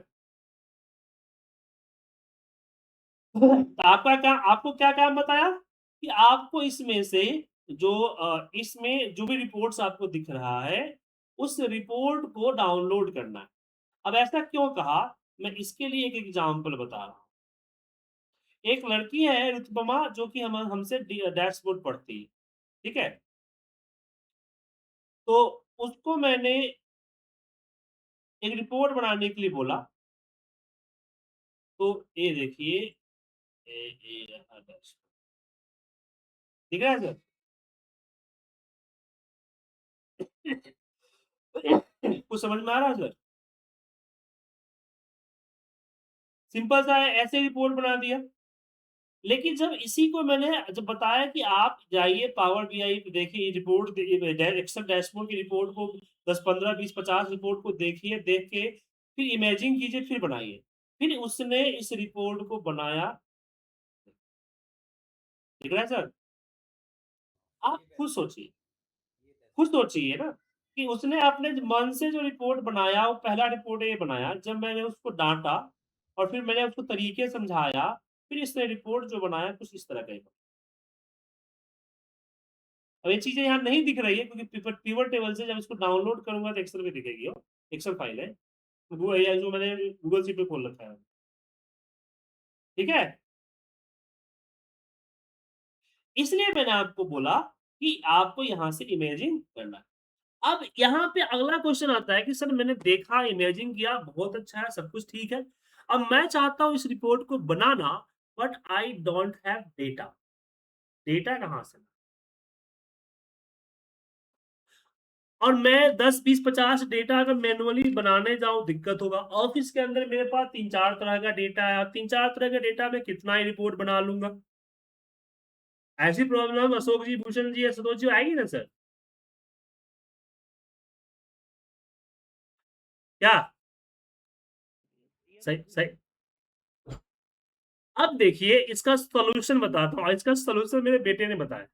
तो आपको क्या काम बताया कि आपको इसमें से इसमें जो भी रिपोर्ट्स आपको दिख रहा है उस रिपोर्ट को डाउनलोड करना है। अब ऐसा क्यों कहा, मैं इसके लिए एक एग्जांपल बता रहा हूँ। एक लड़की है रुतबमा, जो कि हम हमसे डैशबोर्ड पढ़ती है, ठीक है? तो उसको मैंने एक रिपोर्ट बनाने के लिए बोला। तो ये देखिए, ये रहा dashboard। दिख रहा है सर? कुछ समझ में आ रहा है सर? सिंपल सा है, ऐसे रिपोर्ट बना दिया। लेकिन जब इसी को मैंने जब बताया कि आप जाइए पावर बीआई पे देखिए, रिपोर्ट एक्सेल डैशबोर्ड की रिपोर्ट को 10 15 20 50 रिपोर्ट को देखिए, देख के फिर इमेजिन कीजिए, फिर बनाइए। फिर उसने इस रिपोर्ट को बनाया। दिख रहा है सर? आप खुद सोचिए, खुद सोचिए ना कि उसने अपने मन से जो रिपोर्ट बनाया, वो पहला रिपोर्ट ये बनाया, जब मैंने उसको डाँटा और फिर मैंने उसको तरीके समझाया, फिर इसने रिपोर्ट जो बनाया कुछ इस तरह का ही बना। अब ये चीज़ें यहाँ नहीं दिख रही है क्योंकि पिवट टेबल से जब इसको डाउनलोड करूँगा तो एक्सेल में दिखेगी वो, एक्सेल फाइल है। वो या जो मैंने गूगल शीट पे खोल रखा है। ठीक है? इसलिए मैंने आपको बोला कि आपको यहाँ से इमेजिन करना है। अब यहाँ पे अगला क्वेश्चन आता है कि सर मैंने देखा, इमेजिन किया, बहुत अच्छा है, सब कुछ ठीक है। अब मैं चाहता हूँ इस रिपोर्ट को बनाना, but I don't have data. Data कहाँ से? और मैं 10, 20, 50 डेटा अगर मैनुअली बनाने जाऊँ दिक्कत होगा। ऑफिस के अंदर मेरे पास 3-4 तरह का डेटा है, 3-4 तरह का डेटा में कितना ही रिपोर्ट बना लूँगा। ऐसी प्रॉब्लम अशोक जी, भूषण जी या संतोष जी आएगी ना सर? क्या? Yes, सही yes. सही। अब देखिए इसका सॉल्यूशन बताता हूँ, इसका सॉल्यूशन मेरे बेटे ने बताया।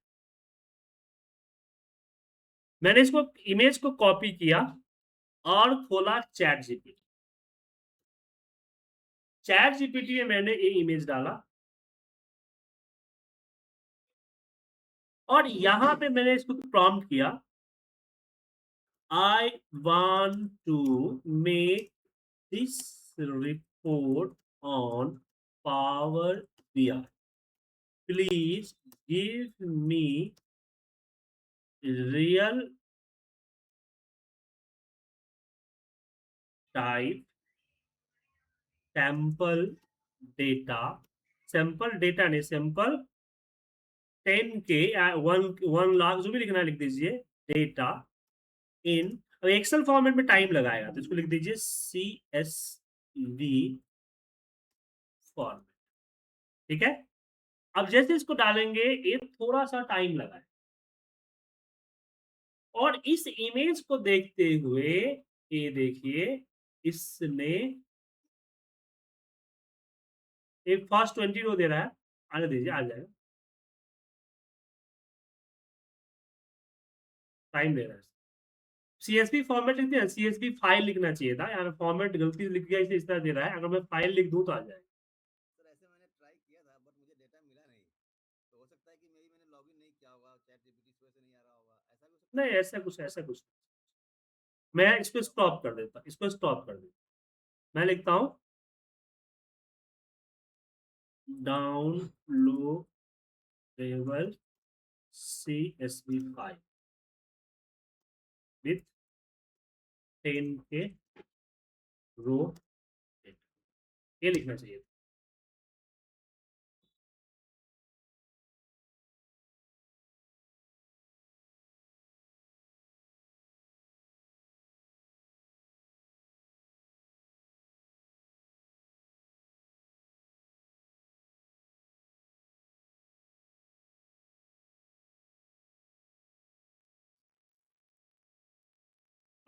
मैंने इसको इमेज को कॉपी किया और खोला चैट जीपीटी। चैट जीपीटी में मैंने ये इमेज डाला और यहाँ पे मैंने इसको प्रॉम्प्ट किया, I want to make this report on Power BI. Please give me real type sample data नहीं, सैंपल 10K 1 लाख जो भी लिखना है लिख दीजिए, डेटा इन। अब एक्सेल फॉर्मेट में टाइम लगाएगा तो इसको लिख दीजिए CSV फॉर्मेट। ठीक है? अब जैसे इसको डालेंगे ये थोड़ा सा टाइम लगा है और इस इमेज को देखते हुए ये देखिए इसने एक फर्स्ट 20 रो दे रहा है, आने दीजिए, आ जाएगा, टाइम ले रहा है। CSV फॉर्मेट लिखते हैं, CSV फाइल लिखना चाहिए था, यहाँ फॉर्मेट गलती से लिख गया इसे इस तरह दे रहा है। अगर मैं फाइल लिख दूं तो आ जाएगा। सर ऐसे मैंने ट्राई किया था बट मुझे डेटा मिला नहीं, तो हो सकता है कि मैंने लॉगिन नहीं किया होगा, चैट जीपीटी की वजह से नहीं आ रहा होगा, ऐसा भी हो सकता नहीं, है। ऐसा कुछ मैं इसको स्टॉप कर देता, इसको स्टॉप कर देता। मैं लिखता हूँ downloadable CSV file with 10K रो, ये लिखना चाहिए।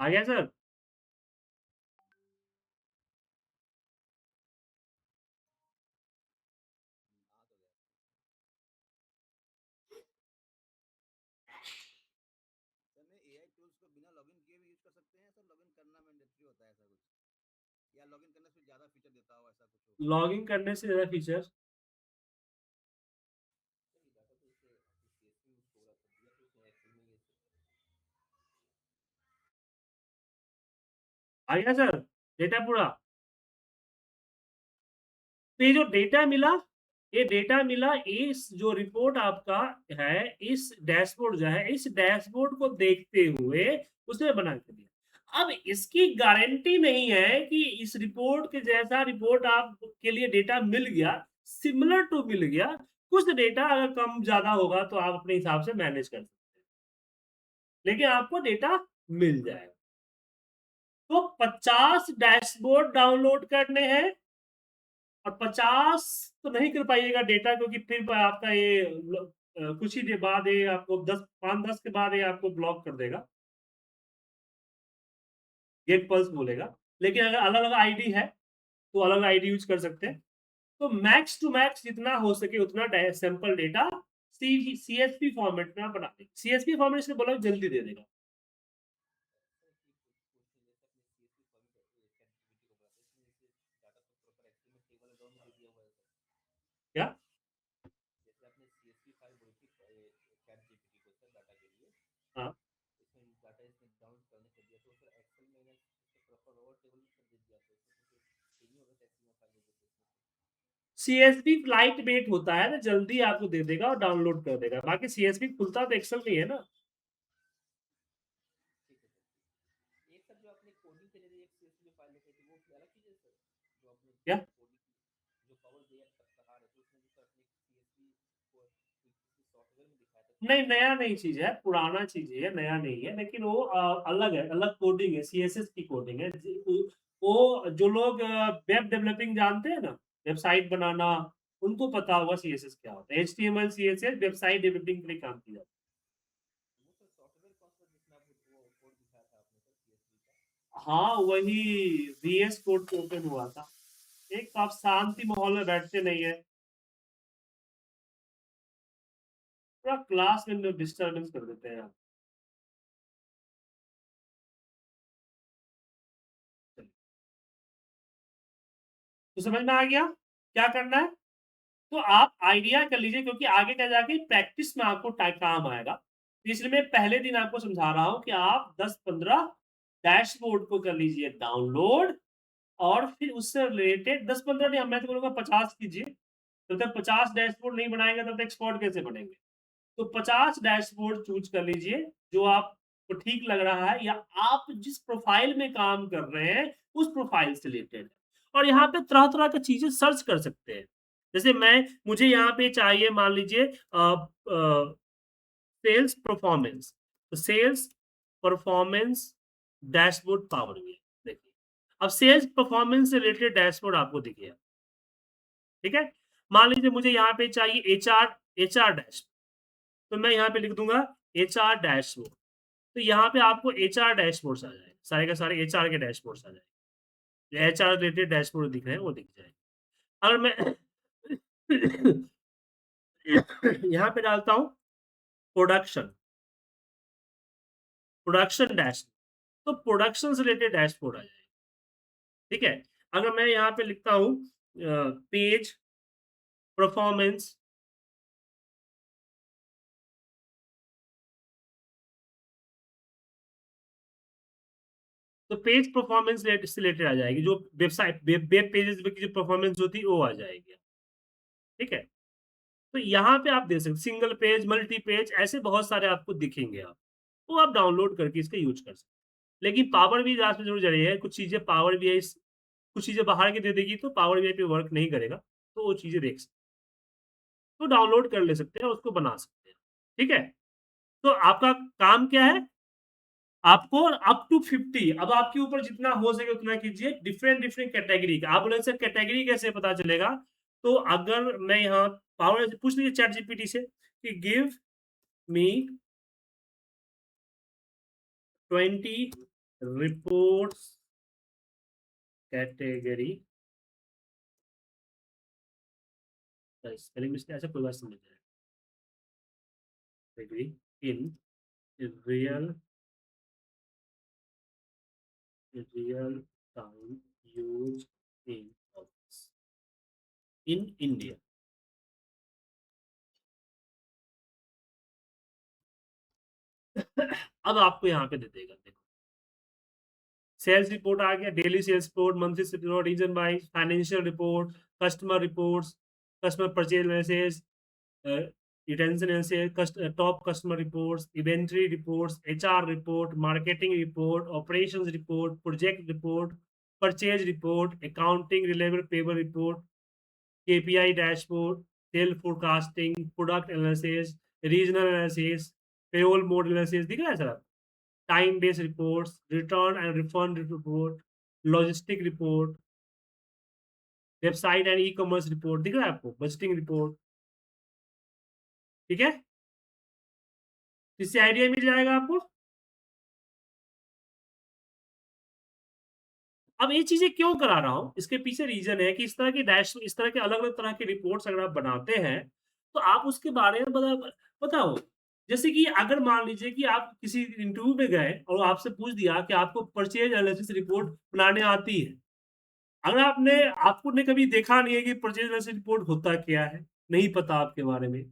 आ गया सर? हाँ तो गया। सर मैं एआई टूल्स को बिना लॉगिन किए भी यूज कर सकते हैं सर? लॉगिन करना मैंडेटरी होता है ऐसा कुछ, या लॉगिन करने से ज़्यादा फीचर देता हो ऐसा कुछ हो? लॉगिन करने से ज़्यादा फीचर सही डाटा तो इससे CSV में स्टोर कर दिया तो इसने एक्सेल में ये आ गया सर, डेटा पूरा। तो ये जो डेटा मिला, ये डेटा मिला, इस जो रिपोर्ट आपका है, इस डैशबोर्ड जो है, इस डैशबोर्ड को देखते हुए उसने बना के दिया। अब इसकी गारंटी नहीं है कि इस रिपोर्ट के जैसा रिपोर्ट आपके लिए डेटा मिल गया, सिमिलर टू मिल गया। कुछ डेटा अगर कम ज़्यादा होगा तो आप अपने हिसाब से मैनेज कर सकते हैं, लेकिन आपको डेटा मिल जाएगा। तो 50 डैशबोर्ड डाउनलोड करने हैं और 50 तो नहीं कर पाइएगा डेटा, क्योंकि फिर आपका ये कुछ ही देर बाद ये आपको 5-10 के बाद ये आपको ब्लॉक कर देगा, गेट पल्स बोलेगा। लेकिन अगर अलग-अलग आईडी है तो अलग आईडी यूज़ कर सकते हैं। तो मैक्स टू मैक्स जितना हो सके उतना सैंपल डेटा CSV फॉर्मेट में आप बना देंगे। CSV फॉर्मेट से बोला जल्दी दे देगा। क्या? जैसे आपने CSV फाइल बोली थी चैट जीपीटी को सर डाटा के लिए, हाँ। इसमें डाटा इसमें डाउनलोड करने को दिया तो सर एक्सेल में मैंने प्रॉपर रॉ टेबल कर दे दिया तो सही नहीं होगा एक्सेल में फाइल दे देते इसमें। CSV लाइट वेट होता है ना, जल्दी आपको दे देगा और डाउनलोड कर देगा। बाकी CSV खुलता तो एक्सेल में है ना। ठीक है सर। एक सर जो आपने कोडिंग के लिए एक CSV फाइल लिखी थी वो अलग चीज है सर, जो आपने क्या? कोडिंग जो पावर बीआई कहा रहे थे उसमें जो सर आपने CSV को किसी सॉफ्टवेयर में दिखाया था नहीं, नया नहीं चीज है, पुराना चीज है, नया नहीं है, लेकिन वो अलग है, अलग कोडिंग है, CSS की कोडिंग है। वो जो लोग वेब डेवलपिंग जानते हैं ना, वेबसाइट बनाना, उनको पता होगा CSS क्या होता है। HTML CSS वेबसाइट डेवलपिंग के लिए काम किया जाता वो सर सॉफ्टवेयर कौन सा जिसमें आप वो कोड दिखाया था आपने सर CSV का? है। हाँ, वही VS कोड पे ओपन हुआ था। एक तो आप शांति माहौल में बैठते नहीं है, पूरा क्लास में डिस्टर्बेंस कर देते हैं आप। तो समझ में आ गया क्या करना है? तो आप आइडिया कर लीजिए, क्योंकि आगे क्या जाके प्रैक्टिस में आपको काम आएगा। इसलिए मैं पहले दिन आपको समझा रहा हूं कि आप 10-15 डैशबोर्ड को कर लीजिए डाउनलोड, और फिर उससे रिलेटेड 10-15 नहीं, मैं तो बोलूंगा 50 कीजिए। जब तक 50 डैशबोर्ड नहीं बनाएंगे तब तक एक्सपोर्ट कैसे बनेंगे? तो 50 डैशबोर्ड चूज कर लीजिए जो आपको ठीक लग रहा है, या आप जिस प्रोफाइल में काम कर रहे हैं उस प्रोफाइल से रिलेटेड है। और यहाँ पे तरह तरह की चीजें सर्च कर सकते हैं। जैसे मुझे यहाँ पे चाहिए, मान लीजिए सेल्स परफॉर्मेंस, तो सेल्स परफॉर्मेंस डैशबोर्ड पावर में देखिए। अब सेल्स परफॉर्मेंस से रिलेटेड डैशबोर्ड आपको दिख गया, ठीक है। मान लीजिए मुझे यहाँ पे चाहिए HR डैशबोर्ड, तो मैं यहाँ पे लिख दूंगा HR डैशबोर्ड। तो यहाँ पे आपको HR डैशबोर्ड्स आ जाएंगे, सारे के सारे HR के डैशबोर्ड्स आ जाएंगे। HR रिलेटेड डैशबोर्ड दिख रहे हैं वो दिख जाएंगे। अगर मैं यहाँ पे डालता हूँ प्रोडक्शन डैश, तो प्रोडक्शन से रिलेटेड डैशबोर्ड आ जाएगा, ठीक है। अगर मैं यहाँ पे लिखता हूँ पेज परफॉर्मेंस, तो पेज परफॉर्मेंस से रिलेटेड आ जाएगी, जो वेबसाइट वेब पेजेस की जो परफॉर्मेंस होती है वो आ जाएगी, ठीक है। तो यहाँ पे आप देख सकते सिंगल पेज, मल्टी पेज, ऐसे बहुत सारे आपको दिखेंगे। आप तो आप डाउनलोड करके इसका यूज कर सकते हैं। लेकिन पावर भी आज में जरूर जरिए है, कुछ चीजें पावर भी कुछ चीजें बाहर की दे देगी तो पावर बीआई पे वर्क नहीं करेगा, तो वो चीजें देख सकते हैं, तो डाउनलोड कर ले सकते हैं, उसको बना सकते हैं, ठीक है। तो आपका काम क्या है? आपको अप टू 50, अब आपके ऊपर जितना हो सके उतना कीजिए, डिफरेंट डिफरेंट कैटेगरी का। आप बोले सर कैटेगरी कैसे पता चलेगा? तो अगर मैं यहाँ पावर से पूछ लीजिए चैट जीपीटी से कि give me 20 reports category, spelling mistake ऐसा कोई बात समझ जाए, category in real time use in office in India. अब आपको यहाँ पे दे देगा, देखो सेल्स रिपोर्ट आ गया, daily sales report, monthly report, region wise, financial report, customer reports, customer purchase analysis, retention analysis, top customer reports, inventory reports, HR report, marketing report, operations report, project report, purchase report, accounting receivable payable report, KPI dashboard, sale forecasting, product analysis, regional analysis, payroll mode analysis, दिख रहा है sir? Time based reports, return and refund report, logistic report, website and e-commerce report, दिख रहा है आपको? Budgeting report, ठीक है। इससे आइडिया मिल जाएगा आपको। अब ये चीजें क्यों करा रहा हूं, इसके पीछे रीजन है कि इस तरह के अलग अलग तरह के रिपोर्ट्स अगर आप बनाते हैं तो आप उसके बारे में बताओ। जैसे कि अगर मान लीजिए कि आप किसी इंटरव्यू में गए और आपसे पूछ दिया कि आपको परचेज़ एनालिसिस रिपोर्ट बनाने आती है। अगर आपको ने कभी देखा नहीं है कि परचेज़ एनालिसिस रिपोर्ट होता क्या है, नहीं पता आपके बारे में।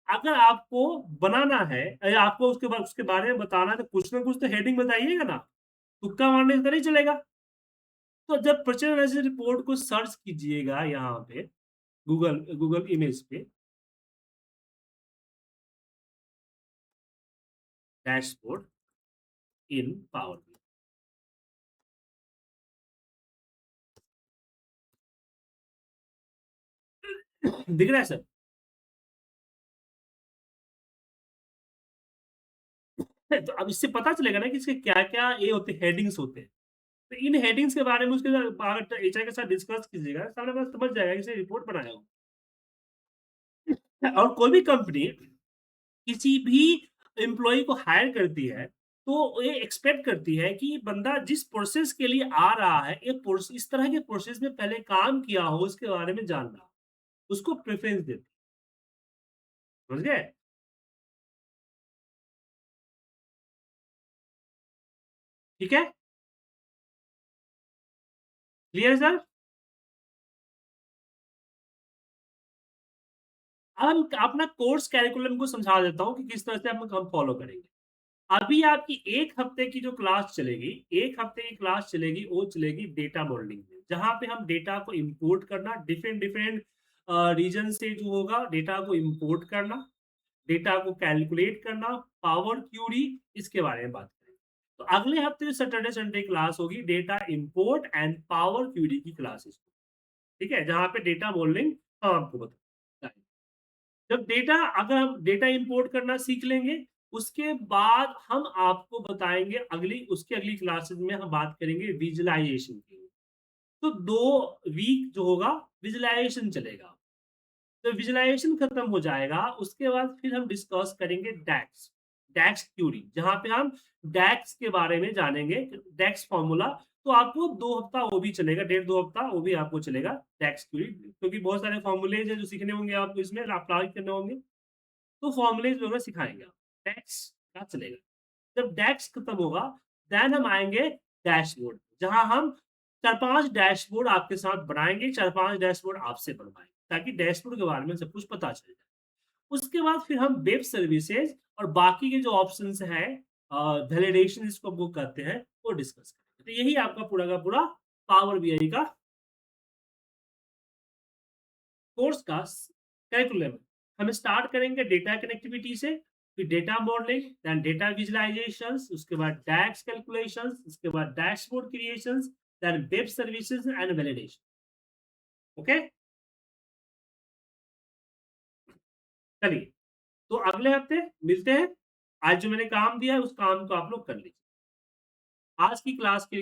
अगर आपको बनाना है या आपको उसके बारे में बताना है तो कुछ ना कुछ तो हेडिंग बताइएगा ना, तुक्का मारने से तो नहीं चलेगा। तो जब परचेज़ एनालिसिस रिपोर्ट को सर्च कीजिएगा यहाँ पे गूगल इमेज पे डैशबोर्ड इन पावर BI दिख रहा है सर? तो अब इससे पता चलेगा ना कि इसके क्या-क्या ये होते हैं, हेडिंग्स होते हैं। तो इन हेडिंग्स के बारे में उसके साथ एचआर के साथ डिस्कस कीजिएगा, सामने वाला समझ जाएगा कि इसने रिपोर्ट बनाया होगा। और कोई भी कंपनी किसी भी एम्प्लॉयी को हायर करती है, तो ये एक्सपेक्ट करती है कि ये बंदा जिस प्रोसेस के लिए आ रहा है, ये इस तरह के प्रोसेस में पहले काम किया हो, उसके बारे में जान रहा हो। उसको प्रेफ़रेंस देती है। समझ गए? ठीक है? क्लियर है सर? अब हम अपना कोर्स करिकुलम को समझा देता हूँ कि किस तरह से हम फॉलो करेंगे। अभी आपकी 1 हफ्ते की जो क्लास चलेगी, 1 हफ्ते की क्लास चलेगी, वो चलेगी डेटा मॉडलिंग में, जहाँ पे हम डेटा को इम्पोर्ट करना, डिफरेंट-डिफरेंट रीजन से जो होगा डेटा को इम्पोर्ट करना, डेटा को कैलकुलेट करना, पावर क्यूरी इसके बारे में बात करेंगे। तो अगले हफ्ते जो सैटरडे संडे क्लास होगी data import and Power Query की क्लासेस, ठीक है? जहाँ पे डेटा मॉडलिंग हम आपको बताएँगे। जब अगर हम डेटा इंपोर्ट करना सीख लेंगे, उसके बाद हम आपको बताएँगे उसकी अगली क्लासेस में हम बात करेंगे विजुअलाइज़ेशन की। तो 2 वीक जो होगा विजुअलाइज़ेशन चलेगा। तो विजुअलाइज़ेशन खत्म हो जाएगा, उसके बाद फिर हम डिस्कस करेंगे डैक्स, डैक्स थ्योरी जहाँ पे हम डैक्स के बारे में जानेंगे, डैक्स फ़ॉर्मूला तो आपको 2 हफ्ता वो भी चलेगा, डेढ़ 2 हफ्ता वो भी आपको चलेगा डैक्स थ्योरी क्योंकि बहुत सारे फ़ॉर्मूलेज़ हैं जो सीखने होंगे आपको इसमें अप्लाई करने होंगे, तो फ़ॉर्मूलेज़ वगैरह सिखाएँगे आप। डैक्स का चलेगा। जब डैक्स खत्म होगा, देन हम आएँगे डैशबोर्ड, जहाँ हम 4-5 डैशबोर्ड आपके साथ बनाएँगे, 4-5 डैशबोर्ड आपसे बनवाएँगे, ताकि डैशबोर्ड के बारे में सब कुछ पता चल जाए। उसके बाद फिर हम वेब सर्विसेज़ और बाकी के जो ऑप्शंस हैं वैलिडेशन जिसको हम वो कहते हैं, वो डिस्कस करेंगे। तो यही आपका पूरा का पूरा पावर बीआई का कोर्स का करिकुलम है। हम स्टार्ट करेंगे डेटा कनेक्टिविटी से, फिर data modelling, then data visualisations, उसके बाद डैक्स कैलकुलेशंस, उसके बाद dashboard creations, then web services and validation. Okay? चलिए, तो अगले हफ्ते मिलते हैं। आज जो मैंने काम दिया है, उस काम को आप लोग कर लीजिए। आज की क्लास के